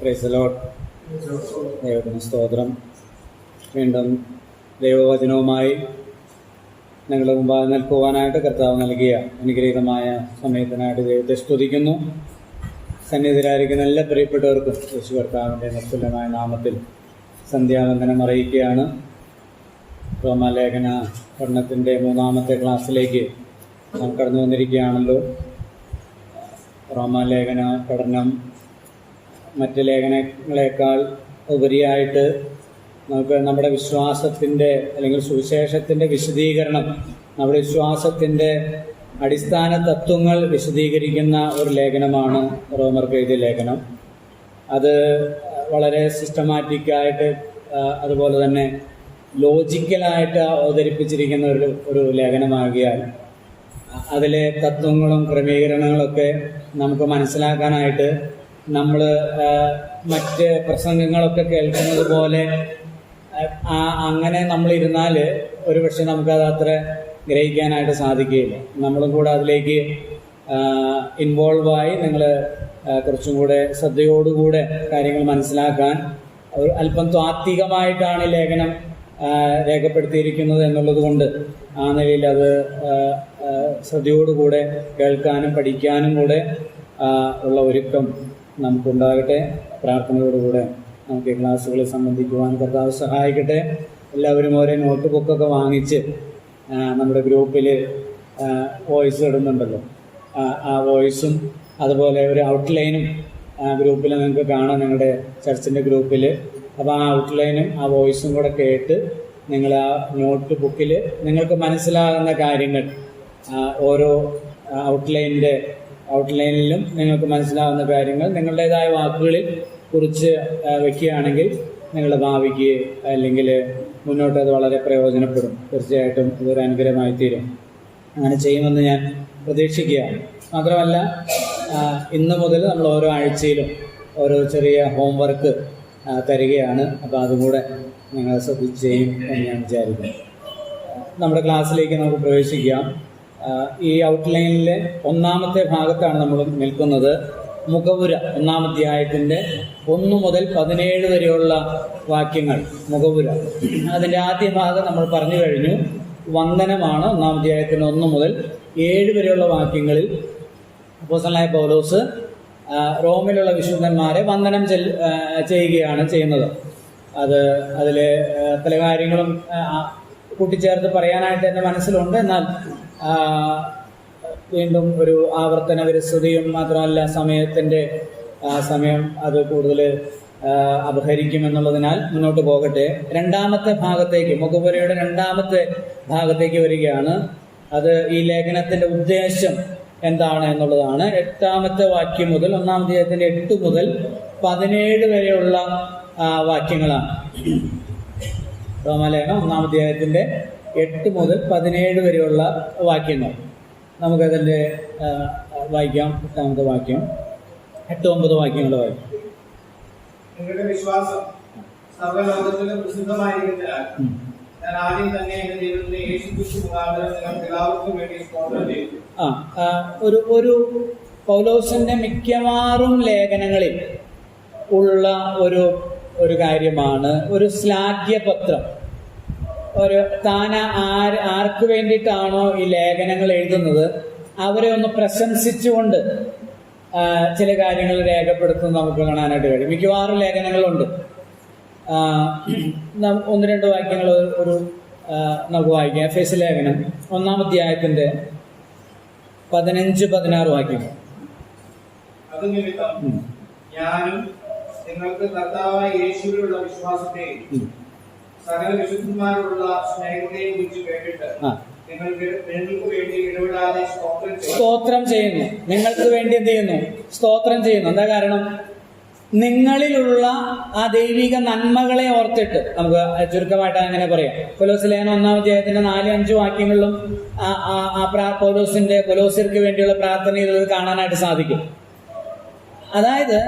Praise the Lord. ദൈവത്തിന് സ്തോത്രം. വീണ്ടും ദൈവവചനവുമായി നിങ്ങളുടെ മുമ്പാകെ നിൽക്കുവാനായിട്ട് കർത്താവ് നൽകിയ അനുഗ്രഹീതമായ സമയത്തിനായിട്ട് ദൈവത്തെ സ്തുതിക്കുന്നു. സന്നിധിയിലായിരിക്കുന്ന എല്ലാ പ്രിയപ്പെട്ടവർക്കും യേശു കർത്താവിൻ്റെ നിസ്തുല്യമായ നാമത്തിൽ സന്ധ്യാവന്ദനം അറിയിക്കുകയാണ്. റോമാലേഖന പഠനത്തിൻ്റെ 3-ാമത്തെ ക്ലാസ്സിലേക്ക് നാം കടന്നു വന്നിരിക്കുകയാണല്ലോ. റോമാലേഖന പഠനം മറ്റ് ലേഖനങ്ങളെക്കാൾ ഉപരിയായിട്ട് നമുക്ക് നമ്മുടെ വിശ്വാസത്തിൻ്റെ അല്ലെങ്കിൽ സുവിശേഷത്തിൻ്റെ വിശദീകരണം, നമ്മുടെ വിശ്വാസത്തിൻ്റെ അടിസ്ഥാന തത്വങ്ങൾ വിശദീകരിക്കുന്ന ഒരു ലേഖനമാണ് റോമർക്ക് എഴുതിയ ലേഖനം. അത് വളരെ സിസ്റ്റമാറ്റിക്കായിട്ട് അതുപോലെ തന്നെ ലോജിക്കലായിട്ട് അവതരിപ്പിച്ചിരിക്കുന്ന ഒരു ലേഖനമാകിയാൽ അതിലെ തത്വങ്ങളും ക്രമീകരണങ്ങളൊക്കെ നമുക്ക് മനസ്സിലാക്കാനായിട്ട് നമ്മൾ മറ്റ് പ്രസംഗങ്ങളൊക്കെ കേൾക്കുന്നത് പോലെ അങ്ങനെ നമ്മളിരുന്നാൽ ഒരുപക്ഷെ നമുക്കത് അത്ര ഗ്രഹിക്കാനായിട്ട് സാധിക്കുകയില്ല. നമ്മളും കൂടെ അതിലേക്ക് ഇൻവോൾവായി നിങ്ങൾ കുറച്ചും കൂടെ ശ്രദ്ധയോടുകൂടെ കാര്യങ്ങൾ മനസ്സിലാക്കാൻ അല്പം താത്വികമായിട്ടാണ് ലേഖനം രേഖപ്പെടുത്തിയിരിക്കുന്നത് എന്നുള്ളത് കൊണ്ട് ആ നിലയിൽ അത് ശ്രദ്ധയോടുകൂടെ കേൾക്കാനും പഠിക്കാനും കൂടെ ഉള്ള ഒരുക്കം നമുക്കുണ്ടാകട്ടെ. പ്രാർത്ഥനയോടുകൂടെ നമുക്ക് ഈ ക്ലാസ്സുകളിൽ സംബന്ധിക്കുവാൻ കർത്താവ് സഹായിക്കട്ടെ. എല്ലാവരും ഓരോ നോട്ട് ബുക്കൊക്കെ വാങ്ങിച്ച് നമ്മുടെ ഗ്രൂപ്പിൽ വോയിസ് ഇടുന്നുണ്ടല്ലോ, ആ വോയിസും അതുപോലെ ഒരു ഔട്ട്ലൈനും ഗ്രൂപ്പിൽ നിങ്ങൾക്ക് കാണാം, നിങ്ങളുടെ ചർച്ചിൻ്റെ ഗ്രൂപ്പിൽ. അപ്പോൾ ആ ഔട്ട്ലൈനും ആ വോയിസും കൂടെ കേട്ട് നിങ്ങൾ ആ നോട്ട് ബുക്കിൽ നിങ്ങൾക്ക് മനസ്സിലാകുന്ന കാര്യങ്ങൾ ഓരോ ഔട്ട്ലൈനിലും നിങ്ങൾക്ക് മനസ്സിലാവുന്ന കാര്യങ്ങൾ നിങ്ങളുടേതായ വാക്കുകളിൽ കുറിച്ച് വയ്ക്കുകയാണെങ്കിൽ നിങ്ങളുടെ ഭാവിക്ക് അല്ലെങ്കിൽ മുന്നോട്ട് അത് വളരെ പ്രയോജനപ്പെടും. തീർച്ചയായിട്ടും ഇതൊരു അനുഗ്രഹമായി തീരും. അങ്ങനെ ചെയ്യുമെന്ന് ഞാൻ പ്രതീക്ഷിക്കുകയാണ്. മാത്രമല്ല, ഇന്ന് മുതൽ നമ്മൾ ഓരോ ആഴ്ചയിലും ഓരോ ചെറിയ ഹോംവർക്ക് തരികയാണ്. അപ്പോൾ അതും കൂടെ നിങ്ങൾ ശ്രദ്ധിച്ച് ചെയ്യും എന്ന് ഞാൻ വിചാരിക്കുന്നു. നമ്മുടെ ക്ലാസ്സിലേക്ക് നമുക്ക് പ്രവേശിക്കാം. ഈ ഔട്ട്ലൈനിലെ 1-ാമത്തെ ഭാഗത്താണ് നമ്മൾ നിൽക്കുന്നത്. മുഖവുര 1-ാം അധ്യായത്തിൻ്റെ 1 മുതൽ 17 വരെയുള്ള വാക്യങ്ങൾ. മുഖവുര അതിൻ്റെ ആദ്യ ഭാഗം നമ്മൾ പറഞ്ഞു കഴിഞ്ഞു. വന്ദനമാണ് 1-ാം അധ്യായത്തിന് 1 മുതൽ 7 വരെയുള്ള വാക്യങ്ങളിൽ അപ്പോസ്തലനായ പൗലോസ് റോമിലുള്ള വിശുദ്ധന്മാരെ വന്ദനം ചെയ്യുകയാണ് ചെയ്യുന്നത്. അതിൽ പല കാര്യങ്ങളും കൂട്ടിച്ചേർത്ത് പറയാനായിട്ട് എൻ്റെ മനസ്സിലുണ്ട്. എന്നാൽ വീണ്ടും ഒരു ആവർത്തന വിരസതയും മാത്രമല്ല സമയം അത് കൂടുതൽ അപഹരിക്കുമെന്നുള്ളതിനാൽ മുന്നോട്ട് പോകട്ടെ. 2-ാമത്തെ ഭാഗത്തേക്ക്, മുഖവുരയുടെ 2-ാമത്തെ ഭാഗത്തേക്ക് വരികയാണ്. അത് ഈ ലേഖനത്തിൻ്റെ ഉദ്ദേശം എന്താണ് എന്നുള്ളതാണ്. 8-ാമത്തെ വാക്യം മുതൽ 1-ാം അധ്യായത്തിൻ്റെ 8 മുതൽ 17 വരെയുള്ള വാക്യങ്ങളാണ്. റോമാലേഖനം 1-ാം അധ്യായത്തിൻ്റെ 8 മുതൽ 17 വരെയുള്ള വാക്യങ്ങൾ. നമുക്കതിൻ്റെ വായിക്കാം. 8-ാമത്തെ വാക്യം, 8-9 വാക്യങ്ങൾ വായിക്കാം. നിങ്ങളുടെ വിശ്വാസം സർവ്വലോകത്തിലും പ്രസിദ്ധമായിരിക്കുന്നതിനാൽ ഞാൻ ആദ്യം തന്നെ എന്റെ ദൈവത്തിന്റെ യേശുക്രിസ്തു മുഖാന്തരം നിങ്ങൾക്ക് എല്ലാവർക്കും വേണ്ടി സ്തോത്രം ചെയ്യുന്നു. ഒരു പൗലോസിന്റെ മിക്കവാറും ലേഖനങ്ങളിൽ ഉള്ള ഒരു കാര്യമാണ് ഒരു ശ്ലാഘ്യപത്രം. താൻ ആർക്ക് വേണ്ടിയിട്ടാണോ ഈ ലേഖനങ്ങൾ എഴുതുന്നത് അവരെ ഒന്ന് പ്രശംസിച്ചുകൊണ്ട് ചില കാര്യങ്ങൾ രേഖപ്പെടുത്തുന്നത് നമുക്ക് കാണാനായിട്ട് കഴിയും. മിക്കവാറും ലേഖനങ്ങളുണ്ട്. 1-2 വാക്യങ്ങൾ നമുക്ക് വായിക്കാം. എഫേസ്യ ലേഖനം 1-ാം അധ്യായത്തിൻ്റെ 15-16 വാക്യങ്ങൾ. അത് നിമിത്തം ഞാനും നിങ്ങൾക്ക് കർത്താവായ യേശുവിലുള്ള വിശ്വാസത്തെയും സകല വിശുദ്ധന്മാരോടുള്ള സ്നേഹത്തെയും കുറിച്ച് കേട്ടിട്ട് നിങ്ങൾക്ക് വേണ്ടി ഇടപെടാതെ സ്തോത്രം ചെയ്യുന്നു. നിങ്ങൾക്ക് വേണ്ടി എന്ത് ചെയ്യുന്നു? സ്തോത്രം ചെയ്യുന്നു. എന്താ കാരണം? നിങ്ങളിലുള്ള ആ ദൈവിക നന്മകളെ ഓർത്തിട്ട്. നമുക്ക് ചുരുക്കമായിട്ട് അങ്ങനെ പറയാം. കൊലോസ്യ ലേഖനം 1-ാം അധ്യായത്തിന്റെ 4-5 വാക്യങ്ങളിലും കൊലോസ്യർക്ക് വേണ്ടിയുള്ള പ്രാർത്ഥനയിൽ കാണാനായിട്ട് സാധിക്കും. അതായത്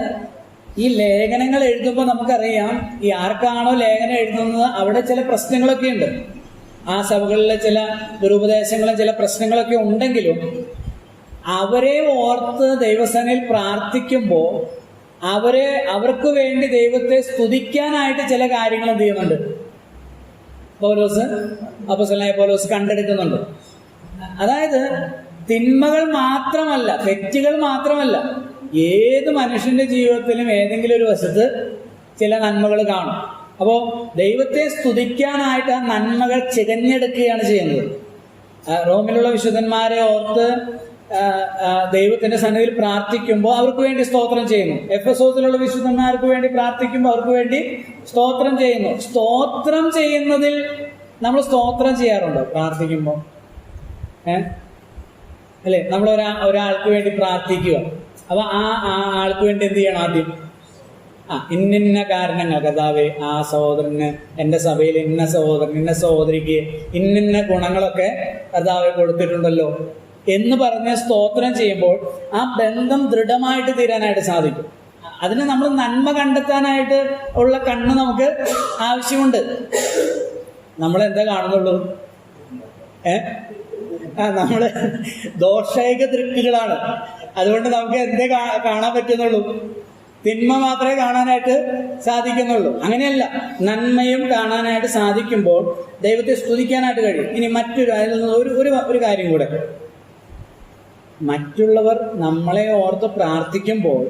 ഈ ലേഖനങ്ങൾ എഴുതുമ്പോൾ നമുക്കറിയാം, ഈ ആർക്കാണോ ലേഖനം എഴുതുന്നത് അവിടെ ചില പ്രശ്നങ്ങളൊക്കെ ഉണ്ട്. ആ സഭകളിലെ ചില ദുരുപദേശങ്ങളും ചില പ്രശ്നങ്ങളൊക്കെ ഉണ്ടെങ്കിലും അവരെ ഓർത്ത് ദൈവസേനയിൽ പ്രാർത്ഥിക്കുമ്പോൾ അവർക്ക് വേണ്ടി ദൈവത്തെ സ്തുതിക്കാനായിട്ട് ചില കാര്യങ്ങൾ എന്ത് ചെയ്യുന്നുണ്ട്? അപ്പോസ്തലനായ പൗലോസ് കണ്ടെടുക്കുന്നുണ്ട്. അതായത് തിന്മകൾ മാത്രമല്ല, തെറ്റുകൾ മാത്രമല്ല, ഏത് മനുഷ്യന്റെ ജീവിതത്തിലും ഏതെങ്കിലും ഒരു വശത്ത് ചില നന്മകൾ കാണും. അപ്പോൾ ദൈവത്തെ സ്തുതിക്കാനായിട്ട് ആ നന്മകൾ ചികഞ്ഞെടുക്കുകയാണ് ചെയ്യുന്നത്. റോമിലുള്ള വിശുദ്ധന്മാരെ ഓർത്ത് ദൈവത്തിന്റെ സന്നിധിയിൽ പ്രാർത്ഥിക്കുമ്പോൾ അവർക്ക് വേണ്ടി സ്തോത്രം ചെയ്യുന്നു. എഫെസോസിലുള്ള വിശുദ്ധന്മാർക്ക് വേണ്ടി പ്രാർത്ഥിക്കുമ്പോൾ അവർക്ക് വേണ്ടി സ്തോത്രം ചെയ്യുന്നു. സ്തോത്രം ചെയ്യുന്നതിൽ നമ്മൾ സ്തോത്രം ചെയ്യാറുണ്ടോ പ്രാർത്ഥിക്കുമ്പോൾ? അല്ലേ? നമ്മൾ ഒരാൾക്ക് വേണ്ടി പ്രാർത്ഥിക്കുക. അപ്പൊ ആ ആൾക്ക് വേണ്ടി എന്ത് ചെയ്യണം? ആദ്യം ഇന്നിന്ന കാരണങ്ങൾ, കർത്താവേ ആ സഹോദരന്, എൻ്റെ സഭയിൽ ഇന്ന സഹോദരൻ, ഇന്ന സഹോദരിക്ക് ഇന്നിന്ന ഗുണങ്ങളൊക്കെ കർത്താവെ കൊടുത്തിട്ടുണ്ടല്ലോ എന്ന് പറഞ്ഞ് സ്തോത്രം ചെയ്യുമ്പോൾ ആ ബന്ധം ദൃഢമായിട്ട് തീരാനായിട്ട് സാധിക്കും. അതിന് നമ്മൾ നന്മ കണ്ടെത്താനായിട്ട് ഉള്ള കണ്ണ് നമുക്ക് ആവശ്യമുണ്ട്. നമ്മളെന്താ കാണുന്നുള്ളൂ? നമ്മള് ദോഷൈക ദൃക്കുകളാണ്. അതുകൊണ്ട് നമുക്ക് എന്തേ കാണാൻ പറ്റുന്നുള്ളൂ? തിന്മ മാത്രമേ കാണാനായിട്ട് സാധിക്കുന്നുള്ളൂ. അങ്ങനെയല്ല, നന്മയും കാണാനായിട്ട് സാധിക്കുമ്പോൾ ദൈവത്തെ സ്തുതിക്കാനായിട്ട് കഴിയും. ഇനി അതിൽ നിന്ന് ഒരു കാര്യം കൂടെ, മറ്റുള്ളവർ നമ്മളെ ഓർത്ത് പ്രാർത്ഥിക്കുമ്പോൾ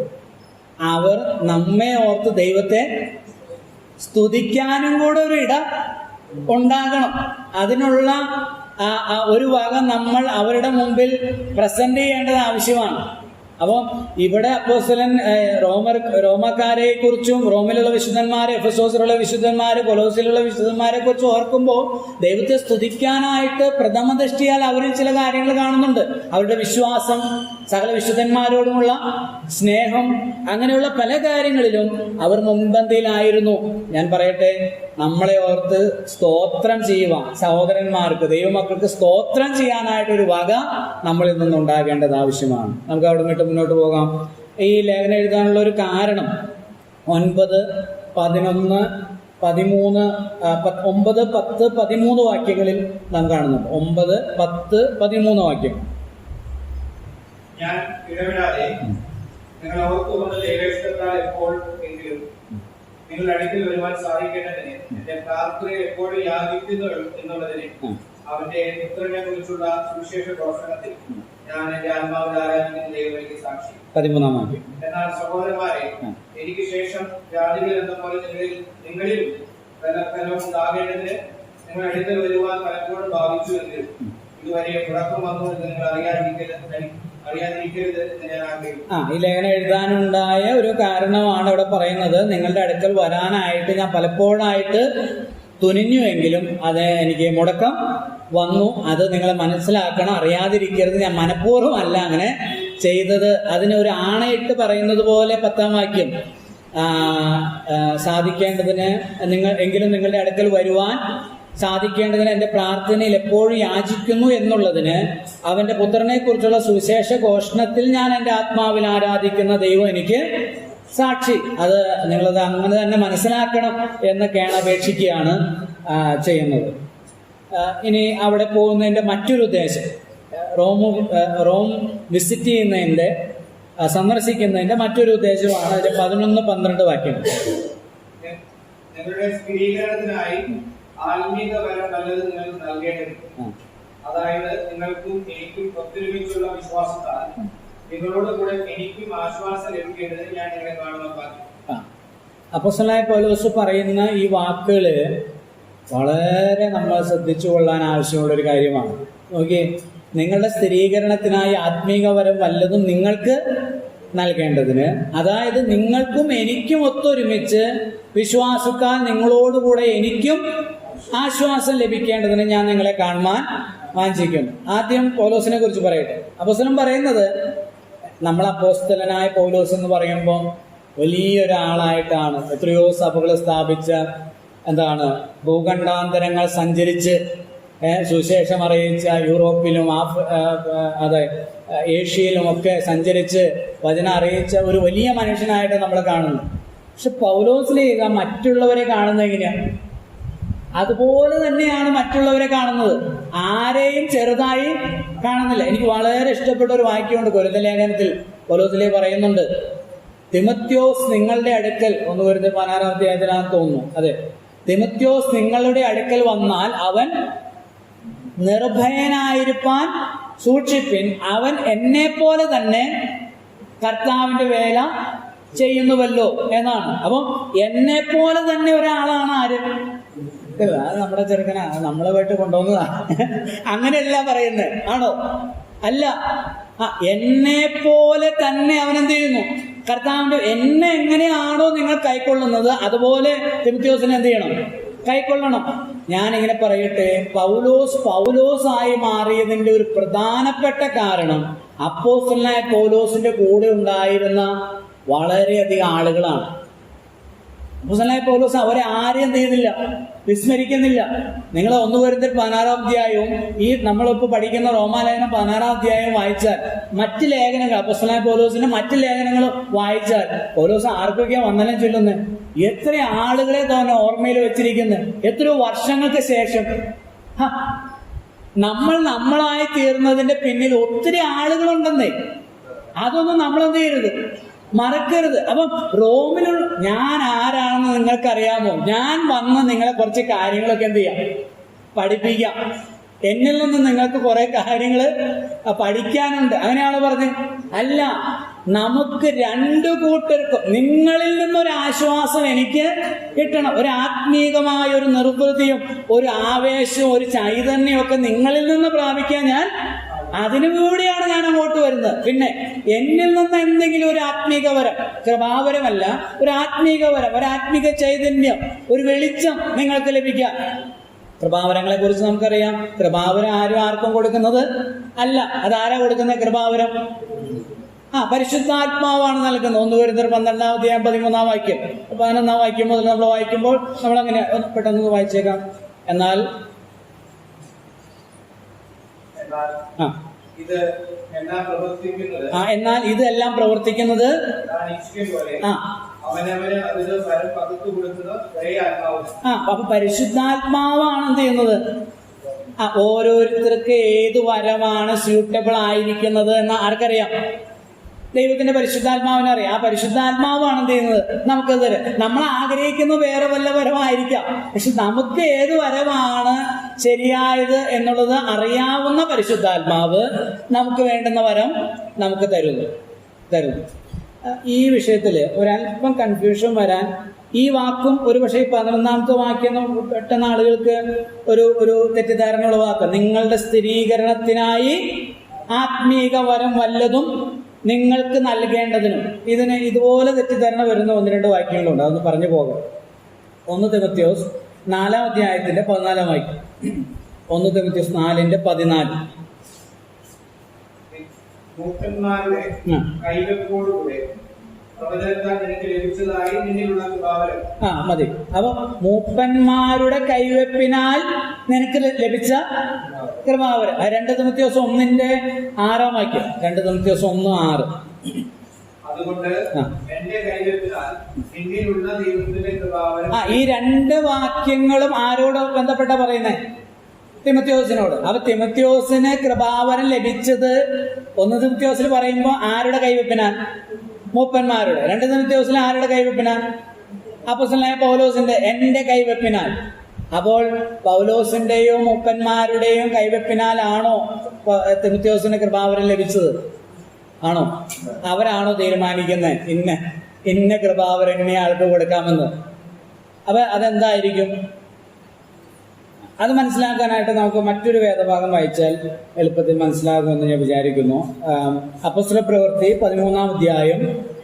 അവർ നമ്മെ ഓർത്ത് ദൈവത്തെ സ്തുതിക്കാനും കൂടെ ഒരു ഇടം ഉണ്ടാകണം. അതിനുള്ള ഒരു വക നമ്മൾ അവരുടെ മുമ്പിൽ പ്രസന്റ് ചെയ്യേണ്ടത് ആവശ്യമാണ്. അപ്പം ഇവിടെ അപ്പോസ്തലൻ റോമക്കാരെ കുറിച്ചും, റോമിലുള്ള വിശുദ്ധന്മാരെ, എഫെസോസിലുള്ള വിശുദ്ധന്മാരെ, കൊലോസിലുള്ള വിശുദ്ധന്മാരെ കുറിച്ച് ഓർക്കുമ്പോൾ ദൈവത്തെ സ്തുതിക്കാനായിട്ട് പ്രഥമ ദൃഷ്ടിയാൽ അവരിൽ ചില കാര്യങ്ങൾ കാണുന്നുണ്ട്. അവരുടെ വിശ്വാസം, സകല വിശുദ്ധന്മാരോടുമുള്ള സ്നേഹം, അങ്ങനെയുള്ള പല കാര്യങ്ങളിലും അവർ മുൻപന്തിയിലായിരുന്നു. ഞാൻ പറയട്ടെ, നമ്മളെ ഓർത്ത് സ്തോത്രം ചെയ്യുവാൻ, സഹോദരന്മാർക്ക്, ദൈവമക്കൾക്ക് സ്തോത്രം ചെയ്യാനായിട്ടൊരു വക നമ്മളിൽ നിന്നുണ്ടാകേണ്ടത് ആവശ്യമാണ്. നമുക്ക് അവിടെ നിന്നിട്ട് മുന്നോട്ട് പോകാം. ഈ ലേഖനം എഴുതാനുള്ള ഒരു കാരണം 9, 11, 13, 9, 10, 13 വാക്യങ്ങളിൽ നാം കാണുന്നുണ്ട്. 9, 10, 13 വാക്യം. ഞാൻ ഇടപെടാതെ നിങ്ങൾ ഓർത്തുകൊണ്ട് ദൈവേഷ്ടത്താൽ എപ്പോൾ എങ്കിലും നിങ്ങളുടെ അടുക്കൽ വരുവാൻ സാധിക്കേണ്ടതിന് എന്റെ പ്രാർത്ഥനയിൽ എപ്പോഴും യാചിക്കുന്നു എന്നുള്ളതിന് അവന്റെ പുത്രനെ കുറിച്ചുള്ള സുവിശേഷ ഘോഷണത്തിൽ ഞാൻ എന്റെ ആത്മാവിൽ ആരാധിക്കുന്ന ദൈവം എനിക്ക് സാക്ഷി. 13 വാക്യം. എന്നാൽ സഹോദരന്മാരെ, എനിക്ക് ശേഷം ജാതികൾ എന്ന പോലെ നിങ്ങളിൽ ഉണ്ടാകേണ്ടതിന് നിങ്ങൾ അടുക്കൽ വരുവാൻ പലപ്പോഴും ഭാവിച്ചു എങ്കിലും ഇതുവരെ മുടക്കം വന്നു എന്ന് നിങ്ങൾ അറിയാതിരിക്കരുത് എന്ന് ഞാൻ ആഗ്രഹിക്കുന്നു. ഈ ലേഖനം എഴുതാനുണ്ടായ ഒരു കാരണമാണ് ഇവിടെ പറയുന്നത്. നിങ്ങളുടെ അടുക്കൽ വരാനായിട്ട് ഞാൻ പലപ്പോഴായിട്ട് തുനിഞ്ഞുവെങ്കിലും അത് എനിക്ക് മുടക്കം വന്നു. അത് നിങ്ങൾ മനസ്സിലാക്കണം, അറിയാതിരിക്കരുത്. ഞാൻ മനഃപൂർവ്വമല്ല അങ്ങനെ ചെയ്തത്. അതിനൊരു ആണയിട്ട് പറയുന്നത് പോലെ 10-ാം വാക്യം, സാധിക്കേണ്ടതിന് എങ്കിലും നിങ്ങളുടെ അടുക്കൽ വരുവാൻ സാധിക്കേണ്ടതിന് എൻ്റെ പ്രാർത്ഥനയിൽ എപ്പോഴും യാചിക്കുന്നു എന്നുള്ളതിന് അവന്റെ പുത്രനെ കുറിച്ചുള്ള സുവിശേഷ ഘോഷണത്തിൽ ഞാൻ എൻ്റെ ആത്മാവിൽ ആരാധിക്കുന്ന ദൈവം എനിക്ക് സാക്ഷി. അത് നിങ്ങളത് അങ്ങനെ തന്നെ മനസ്സിലാക്കണം എന്ന് കേണപേക്ഷിക്കുകയാണ് ചെയ്യുന്നത്. ഇനി അവിടെ പോകുന്നതിൻ്റെ മറ്റൊരു ഉദ്ദേശം, റോം വിസിറ്റ് ചെയ്യുന്നതിൻ്റെ, സന്ദർശിക്കുന്നതിൻ്റെ മറ്റൊരു ഉദ്ദേശമാണ്. അതിന്റെ 11-12 വാക്യങ്ങൾ. നിങ്ങളുടെ സ്ഥിരീകരണത്തിനായി ആത്മീക വരം നല്ലത് നിങ്ങൾക്ക് നൽകേണ്ടത്, അതായത് നിങ്ങൾക്കും എനിക്കും ഒത്തൊരുമിച്ചുള്ള വിശ്വാസത്താൽ നിങ്ങളോട് കൂടെ എനിക്കും ആശ്വാസം ലഭിക്കേണ്ടത് ഞാൻ നിങ്ങളെ കാണുവാൻ. അപ്പോസ്തലനായ പൗലോസ് പറയുന്ന ഈ വാക്കുകള് വളരെ നമ്മൾ ശ്രദ്ധിച്ചു കൊള്ളാൻ ആവശ്യമുള്ള ഒരു കാര്യമാണ്. നോക്കിയേ, നിങ്ങളുടെ സ്ഥിരീകരണത്തിനായി ആത്മീക വരം വല്ലതും നിങ്ങൾക്ക് നൽകേണ്ടതിന്, അതായത് നിങ്ങൾക്കും എനിക്കും ഒത്തൊരുമിച്ച് വിശ്വാസത്താൽ നിങ്ങളോടുകൂടെ എനിക്കും ആശ്വാസം ലഭിക്കേണ്ടതിന് ഞാൻ നിങ്ങളെ കാണുവാൻ വാഞ്ചിക്കുന്നു. ആദ്യം പൗലോസിനെ കുറിച്ച് പറയട്ടെ. അപ്പോസ്തലൻ പറയുന്നത്, നമ്മൾ അപ്പോസ്തലനായ പൗലോസ് എന്ന് പറയുമ്പോൾ വലിയൊരാളായിട്ടാണ്, എത്രയോ സഭകൾ സ്ഥാപിച്ച, ഭൂഖണ്ഡാന്തരങ്ങൾ സഞ്ചരിച്ച് സുവിശേഷം അറിയിച്ച, യൂറോപ്പിലും ഏഷ്യയിലും ഒക്കെ സഞ്ചരിച്ച് വചനം അറിയിച്ച ഒരു വലിയ മനുഷ്യനായിട്ട് നമ്മൾ കാണുന്നു. പക്ഷെ പൗലോസിലേക്ക് മറ്റുള്ളവരെ കാണുന്നത് എങ്ങനെയാണ്? അതുപോലെ തന്നെയാണ് മറ്റുള്ളവരെ കാണുന്നത്. ആരെയും ചെറുതായി കാണുന്നില്ല. എനിക്ക് വളരെ ഇഷ്ടപ്പെട്ട ഒരു വാക്യമുണ്ട് കൊരിന്ത്യർ ലേഖനത്തിൽ. പൗലോസിലെ പറയുന്നുണ്ട്, തിമത്യോസ് നിങ്ങളുടെ അടുക്കൽ, 1 കൊരിന്ത്യർ 16-ാം അധ്യായത്തിലാണെന്ന് തോന്നുന്നു. അതെ, തിമത്യോസ് നിങ്ങളുടെ അടുക്കൽ വന്നാൽ അവൻ നിർഭയനായിരിക്കാൻ സൂക്ഷിപ്പിൻ, അവൻ എന്നെ പോലെ തന്നെ കർത്താവിന്റെ വേല ചെയ്യുന്നുവല്ലോ എന്നാണ്. അപ്പം എന്നെ പോലെ തന്നെ ഒരാളാണ് ആര്? അത് നമ്മുടെ ചെറുക്കനാ, നമ്മളെ വീട്ടിൽ കൊണ്ടുവന്നതാ, അങ്ങനെയല്ല പറയുന്നത്, ആണോ? അല്ല, എന്നെ പോലെ തന്നെ അവൻ എന്ത് ചെയ്യുന്നു? കർത്താവിന്റെ, എന്നെ എങ്ങനെയാണോ നിങ്ങൾ കൈക്കൊള്ളുന്നത് അതുപോലെ തിമത്യോസിനെ എന്ത് ചെയ്യണം? കൈക്കൊള്ളണം. ഞാനിങ്ങനെ പറയട്ടെ, പൗലോസായി മാറിയതിന്റെ ഒരു പ്രധാനപ്പെട്ട കാരണം അപ്പോസ്തലനായ പൗലോസിന്റെ കൂടെ ഉണ്ടായിരുന്ന വളരെയധികം ആളുകളാണ്. അപ്പോസ്തലനായ പൗലോസ് അവരെ ആരെയും എന്ത് ചെയ്യുന്നില്ല, വിസ്മരിക്കുന്നില്ല. നിങ്ങൾ 1 കൊരിന്ത്യർ 16-ാം അധ്യായവും ഈ നമ്മളിപ്പോൾ പഠിക്കുന്ന റോമാലേഖനം 16-ാം അധ്യായവും വായിച്ചാൽ, മറ്റ് ലേഖനങ്ങൾ അപ്പോസ്തലനായ പൗലോസിന്റെ മറ്റ് ലേഖനങ്ങൾ വായിച്ചാൽ പൗലോസ് ആർക്കൊക്കെയാ വന്ദനം ചൊല്ലുന്നത്, എത്ര ആളുകളെ തന്നെ ഓർമ്മയിൽ വെച്ചിരിക്കുന്നത്, എത്രയോ വർഷങ്ങൾക്ക് ശേഷം. നമ്മളായി തീർന്നതിന്റെ പിന്നിൽ ഒത്തിരി ആളുകളുണ്ടെന്നേ, അതൊന്നും നമ്മളെന്ത് ചെയ്യരുത്, മറക്കരുത്. അപ്പം റോമിലുള്ള ഞാൻ ആരാണെന്ന് നിങ്ങൾക്കറിയാമോ? ഞാൻ വന്ന് നിങ്ങളെ കുറച്ച് കാര്യങ്ങളൊക്കെ എന്ത് ചെയ്യാം, പഠിപ്പിക്കാം. എന്നിൽ നിന്ന് നിങ്ങൾക്ക് കുറെ കാര്യങ്ങൾ പഠിക്കാനുണ്ട്. അങ്ങനെയാണ് പറഞ്ഞത്. അല്ല, നമുക്ക് 2 കൂട്ടർക്കും നിങ്ങളിൽ നിന്നൊരു ആശ്വാസം എനിക്ക് കിട്ടണം. ഒരു ആത്മീകമായ ഒരു നിർവൃതിയും ഒരു ആവേശവും ഒരു ചൈതന്യവും ഒക്കെ നിങ്ങളിൽ നിന്ന് പ്രാപിക്കാൻ അതിനു കൂടിയാണ് ഞാൻ അങ്ങോട്ട് വരുന്നത്. പിന്നെ എന്നിൽ നിന്ന് എന്തെങ്കിലും ഒരു ആത്മീകവരം, കൃപാവരമല്ല, ഒരു ആത്മീകവരം, ഒരു ആത്മീക ചൈതന്യം, ഒരു വെളിച്ചം നിങ്ങൾക്ക് ലഭിക്കാം. കൃപാവരങ്ങളെ കുറിച്ച് നമുക്കറിയാം. കൃപാവരം ആർക്കും കൊടുക്കുന്നത് അല്ല. അതാരാ കൊടുക്കുന്നത് കൃപാവരം? പരിശുദ്ധാത്മാവാണ് നൽകുന്നത്. 1 കൊരിന്ത്യർ 12-ാം അധ്യായം 13-ാം വാക്യം 11-ാം വാക്യം മുതൽ നമ്മൾ വായിക്കുമ്പോൾ നമ്മളങ്ങനെ പെട്ടെന്ന് വായിച്ചേക്കാം. എന്നാൽ ഇതെല്ലാം പ്രവർത്തിക്കുന്നത് അപ്പൊ പരിശുദ്ധാത്മാവാണ് എന്ത് ചെയ്യുന്നത്? ഓരോരുത്തർക്ക് ഏത് വരമാണ് സ്യൂട്ടബിൾ ആയിരിക്കുന്നത് എന്ന് ആർക്കറിയാം? ദൈവത്തിന്റെ പരിശുദ്ധാത്മാവിനെ അറിയാം. ആ പരിശുദ്ധാത്മാവാണ് എന്ത് ചെയ്യുന്നത്? നമുക്കത് തരും. നമ്മൾ ആഗ്രഹിക്കുന്ന വേറെ വല്ല വരമായിരിക്കാം, പക്ഷെ നമുക്ക് ഏത് വരമാണ് ശരിയായത് എന്നുള്ളത് അറിയാവുന്ന പരിശുദ്ധാത്മാവ് നമുക്ക് വേണ്ടുന്ന വരം നമുക്ക് തരുന്നു. ഈ വിഷയത്തില് ഒരല്പം കൺഫ്യൂഷൻ വരാൻ ഈ വാക്കും ഒരുപക്ഷെ 11-ാമത്തെ വാക്യം പെട്ടെന്ന് ആളുകൾക്ക് ഒരു തെറ്റിദ്ധാരണ ഉളവാക്കാം. നിങ്ങളുടെ സ്ഥിരീകരണത്തിനായി ആത്മീക വരം വല്ലതും നിങ്ങൾക്ക് നൽകേണ്ടതിനും. ഇതിന് ഇതുപോലെ തെറ്റിദ്ധാരണ വരുന്ന 1-2 വാക്യങ്ങളുണ്ട്. അതൊന്ന് പറഞ്ഞു പോകാം. 1 തിമോഥെയോസ് 4-ാം അധ്യായത്തിന്റെ 14-ാം വാക്യം. 1 തിമോഥെയോസ് 4:14. മൂപ്പന്മാരുടെ കൈവെപ്പോടുകൂടെ പ്രവചനത്താൽ നിനക്ക് ലഭിച്ചതായി നിന്നിലുള്ള കൃപാവരം. മതി. അപ്പൊ മൂപ്പന്മാരുടെ കൈവെപ്പിനാൽ നിനക്ക് ലഭിച്ച കൃപാവരം. 2 തിമോഥെയോസ് 1:6-ാം വാക്യം. 2 തിമോഥെയോസ് 1:6. അതുകൊണ്ട് എന്റെ കൈവെപ്പിനാൽ നിന്നിലുള്ള ദൈവത്തിന്റെ കൃപാവരം. ഈ 2 വാക്യങ്ങളും ആരോട് ബന്ധപ്പെട്ട പറയുന്നേ? തിമോഥെയോസിനോട്. അപ്പൊ തിമോഥെയോസിന് കൃപാവരം ലഭിച്ചത് 1 തിമോഥെയോസിൽ പറയുമ്പോൾ ആരുടെ കൈവെപ്പിനാൽ? മൂപ്പന്മാരുടെ. 2 തിമോഥെയോസിൽ ആരുടെ കൈവെപ്പിനാൽ? അപ്പോസ്തലനായ പൗലോസിന്റെ, എന്റെ കൈവെപ്പിനാൽ. അപ്പോൾ പൗലോസിന്റെയോ മൂപ്പന്മാരുടെയും കൈവെപ്പിനാലാണോ തിമോഥെയോസിന് കൃപാവരം ലഭിച്ചത്? ആണോ? അവരാണോ തീരുമാനിക്കുന്നത് ഇന്ന കൃപാവരം ഇന്ന ആൾക്ക് കൊടുക്കാമെന്ന്? അപ്പൊ അതെന്തായിരിക്കും? അത് മനസ്സിലാക്കാനായിട്ട് നമുക്ക് മറ്റൊരു വേദഭാഗം വായിച്ചാൽ എളുപ്പത്തിൽ മനസ്സിലാകുമെന്ന് ഞാൻ വിചാരിക്കുന്നു. അപ്പോസ്തല പ്രവൃത്തി 13-ാം അധ്യായം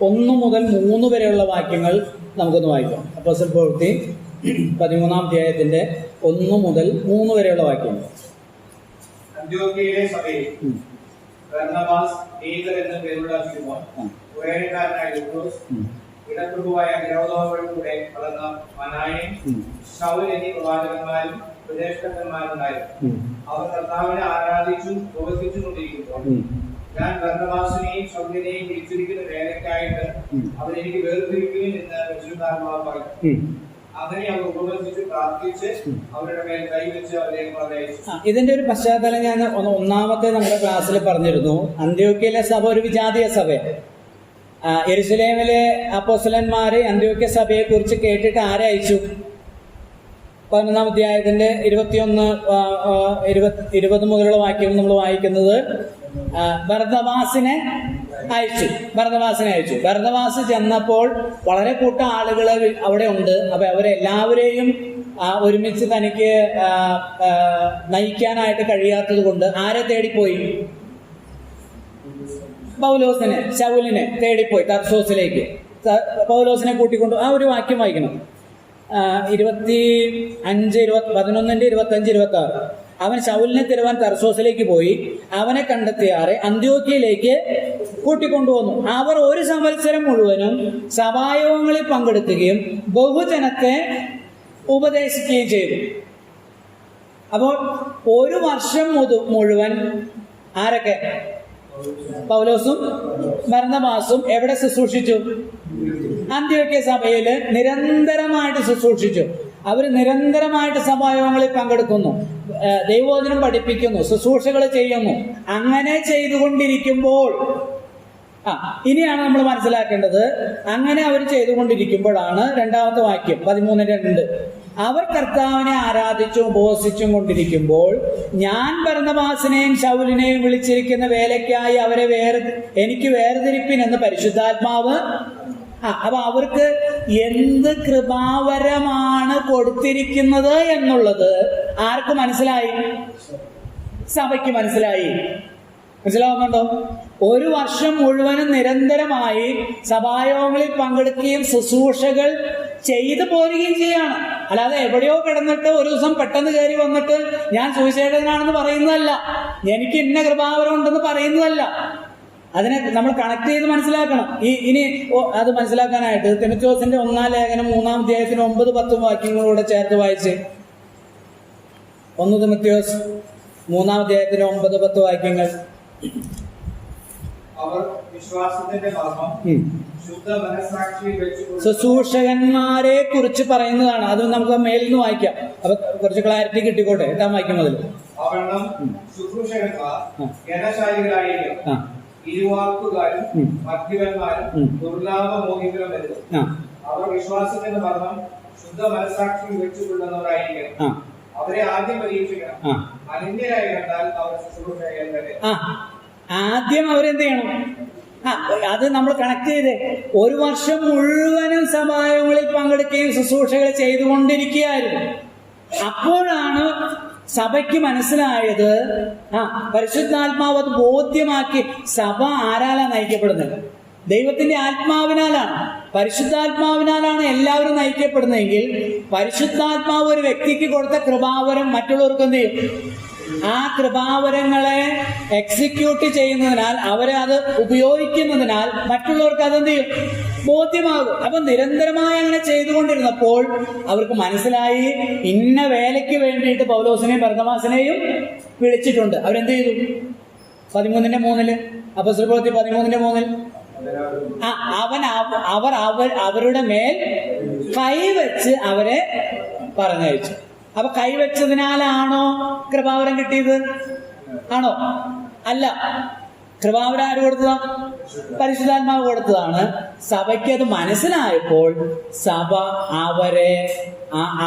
1 മുതൽ 3 വരെയുള്ള വാക്യങ്ങൾ നമുക്കൊന്ന് വായിക്കാം. അപ്പോസ്തല പ്രവൃത്തി 13-ാം അധ്യായത്തിന്റെ 1 മുതൽ 3 വരെയുള്ള വാക്യങ്ങൾ. അന്ത്യോക്യയിലെ സഭയിൽ ബർന്നബാസ് ലീഗർ എന്ന പേരുള്ള ശിമോൻ, കുറേക്കാരനായ ലൂക്കോസ്, ഇടപ്രഭുവായ ഹെരോദോവിലൂടെ വളർന്ന മനായൻ, ശൗൽ എന്നീ പ്രവാചകന്മാരും ഉപദേഷ്ടാക്കന്മാരുണ്ടായിരുന്നു. അവർ കർത്താവിനെ ആരാധിച്ചും പ്രവർത്തിച്ചും കൊണ്ടിരിക്കുമ്പോൾ ഞാൻ ബർന്നബാസിനെയും ശൗലിനെയും വിളിച്ചിരിക്കുന്ന വേലയ്ക്കായിട്ട് അവരെനിക്ക് വേർതിരിക്കുകയും എന്ന് പരിശുദ്ധാത്മാവ് പറഞ്ഞു. അങ്ങനെ അവർ ഉപവസിച്ച് പ്രാർത്ഥിച്ച് അവരുടെ മേൽ കൈവച്ച് അവരെ പ്രവേശിച്ചു. ഇതിന്റെ ഒരു പശ്ചാത്തലം ഞാൻ ഒന്നാമത്തെ നമ്മുടെ ക്ലാസ്സിൽ പറഞ്ഞിരുന്നു. അന്ത്യോക്യയിലെ സഭ ഒരു വിജാതീയ സഭയാണ്. യെരുശലേമിലെ അപ്പോസ്തലന്മാര് അന്ത്യോക്യ സഭയെ കുറിച്ച് കേട്ടിട്ട് ആരെ അയച്ചു? 11-ാം അധ്യായത്തിന്റെ 20 മുതലുള്ള വാക്യങ്ങൾ നമ്മൾ വായിക്കുന്നത് ബർന്നബാസിനെ അയച്ചു. ബർന്നബാസ് ചെന്നപ്പോൾ വളരെ കൂട്ടം ആളുകൾ അവിടെ ഉണ്ട്. അപ്പൊ അവരെല്ലാവരെയും ഒരുമിച്ച് തനിക്ക് നയിക്കാനായിട്ട് കഴിയാത്തത് കൊണ്ട് ആരെ തേടിപ്പോയി? ശൗലിനെ തേടിപ്പോയി തർസോസിലേക്ക്. പൗലോസിനെ കൂട്ടിക്കൊണ്ട് ആ ഒരു വാക്യം വായിക്കണം. 11-25-26 അവൻ ശൗലിനെ തരുവാൻ തർസോസിലേക്ക് പോയി. അവനെ കണ്ടെത്തിയാറെ അന്ത്യോക്യയിലേക്ക് കൂട്ടിക്കൊണ്ടുവന്നു. അവർ 1 സംവത്സരം മുഴുവനും സഭായോഗങ്ങളിൽ പങ്കെടുക്കുകയും ബഹുജനത്തെ ഉപദേശിക്കുകയും ചെയ്തു. അപ്പോൾ 1 വർഷം മുഴുവൻ ആരൊക്കെ? പൗലോസും ബർന്നബാസും എവിടെ ശുശ്രൂഷിച്ചു? അന്ത്യോക്യ സഭയിൽ നിരന്തരമായിട്ട് ശുശ്രൂഷിച്ചു. അവർ നിരന്തരമായിട്ട് സഭായോഗങ്ങളിൽ പങ്കെടുക്കുന്നു, ദൈവവചനം പഠിപ്പിക്കുന്നു, ശുശ്രൂഷകൾ ചെയ്യുന്നു. അങ്ങനെ ചെയ്തുകൊണ്ടിരിക്കുമ്പോൾ ഇനിയാണ് നമ്മൾ മനസ്സിലാക്കേണ്ടത്. അങ്ങനെ അവർ ചെയ്തുകൊണ്ടിരിക്കുമ്പോഴാണ് 2-ാമത്തെ വാക്യം 13:2 അവർ കർത്താവിനെ ആരാധിച്ചും ഉപവസിച്ചും കൊണ്ടിരിക്കുമ്പോൾ ഞാൻ ബർന്നബാസിനെയും ശൗലിനെയും വിളിച്ചിരിക്കുന്ന വേലയ്ക്കായി അവരെ എനിക്ക് വേർതിരിപ്പിൻ എന്ന് പരിശുദ്ധാത്മാവ്. അപ്പൊ അവർക്ക് എന്ത് കൃപാവരമാണ് കൊടുത്തിരിക്കുന്നത് എന്നുള്ളത് ആർക്ക് മനസ്സിലായി? സഭയ്ക്ക് മനസ്സിലായി. മനസ്സിലാവുന്നുണ്ടോ? 1 വർഷം മുഴുവനും നിരന്തരമായി സഭായോഗങ്ങളിൽ പങ്കെടുക്കുകയും ശുശ്രൂഷകൾ ചെയ്തു പോരുകയും ചെയ്യാണ്. അല്ലാതെ എവിടെയോ കിടന്നിട്ട് ഒരു ദിവസം പെട്ടെന്ന് കയറി വന്നിട്ട് ഞാൻ സുവിശേഷകനാണെന്ന് പറയുന്നതല്ല, എനിക്ക് ഇന്ന കൃപാവരം ഉണ്ടെന്ന് പറയുന്നതല്ല. അതിനെ നമ്മൾ കണക്ട് ചെയ്ത് മനസ്സിലാക്കണം. ഇനി അത് മനസ്സിലാക്കാനായിട്ട് തിമോഥെയോസിന്റെ 1-ാം ലേഖനം 3-ാം അധ്യായത്തിന് 9-10 വാക്യങ്ങളൂടെ ചേർത്ത് വായിച്ച്. 1 തിമോഥെയോസ് 3-ാം അധ്യായത്തിന് 9-10 വാക്യങ്ങൾ. അവർ വിശ്വാസത്തിന്റെ മർമ്മം ശുദ്ധ മനസ്സാക്ഷിയിൽ വെച്ച് ശുശ്രൂഷകന്മാരെ കുറിച്ച് പറയുന്നതാണ്. അത് നമുക്ക് മേലിൽ നിന്ന് വായിക്കാം. അപ്പൊ കുറച്ച് ക്ലാരിറ്റി കിട്ടിക്കോട്ടെ. 8-ാം വാക്യം മുതൽ. അവണ്ണം ശുശ്രൂഷകന്മാർ ജ്ഞാനശാലികളായിരിക്കും, ഇരുവാക്കുകാരും മദ്യപന്മാരും ദുർലാഭമോഹികളും വരുന്നു. അവർ വിശ്വാസത്തിന്റെ മർമ്മം ശുദ്ധ മനസ്സാക്ഷിയിൽ വെച്ചുകൊള്ളുന്നവരായിരിക്കണം. അവരെ ആദ്യം പരീക്ഷിക്കണം. അനന്യരായി കണ്ടാൽ അവർ ശുശ്രൂഷകൻ വരെ. ആദ്യം അവരെന്ത് ചെയ്യണം? അത് നമ്മൾ കണക്ട് ചെയ്തേ. 1 വർഷം മുഴുവനും സഭായോഗങ്ങളിൽ പങ്കെടുക്കുകയും ശുശ്രൂഷകൾ ചെയ്തുകൊണ്ടിരിക്കുകയായിരുന്നു. അപ്പോഴാണ് സഭയ്ക്ക് മനസ്സിലായത്, പരിശുദ്ധാത്മാവ് അത് ബോധ്യമാക്കി. സഭ ആരാലാ നയിക്കപ്പെടുന്നത്? ദൈവത്തിന്റെ ആത്മാവിനാലാണ്, പരിശുദ്ധാത്മാവിനാലാണ് എല്ലാവരും നയിക്കപ്പെടുന്നതെങ്കിൽ പരിശുദ്ധാത്മാവ് ഒരു വ്യക്തിക്ക് കൊടുത്ത കൃപാവരം മറ്റുള്ളവർക്ക് എന്ത് ചെയ്യും? ആ കൃപാവരങ്ങളെ എക്സിക്യൂട്ട് ചെയ്യുന്നതിനാൽ, അവരെ അത് ഉപയോഗിക്കുന്നതിനാൽ മറ്റുള്ളവർക്ക് അതെന്ത് ചെയ്യും? ബോധ്യമാകും. അപ്പൊ നിരന്തരമായി അങ്ങനെ ചെയ്തുകൊണ്ടിരുന്നപ്പോൾ അവർക്ക് മനസ്സിലായി, ഇന്ന വേലയ്ക്ക് വേണ്ടിയിട്ട് പൗലോസിനെയും ബർന്നബാസിനെയും വിളിച്ചിട്ടുണ്ട്. അവരെന്ത് ചെയ്തു? 13:3 അപ്പോസ്തലപ്രവൃത്തി 13:3 അവരുടെ മേൽ കൈവച്ച് അവരെ പറഞ്ഞയച്ചു. അപ്പൊ കൈവച്ചതിനാലാണോ കൃപാവരം കിട്ടിയത്? ആണോ? അല്ല. കൃപാവരം ആര് കൊടുത്തതാ? പരിശുദ്ധാത്മാവ് കൊടുത്തതാണ്. സഭയ്ക്ക് അത് മനസ്സിലായപ്പോൾ സഭ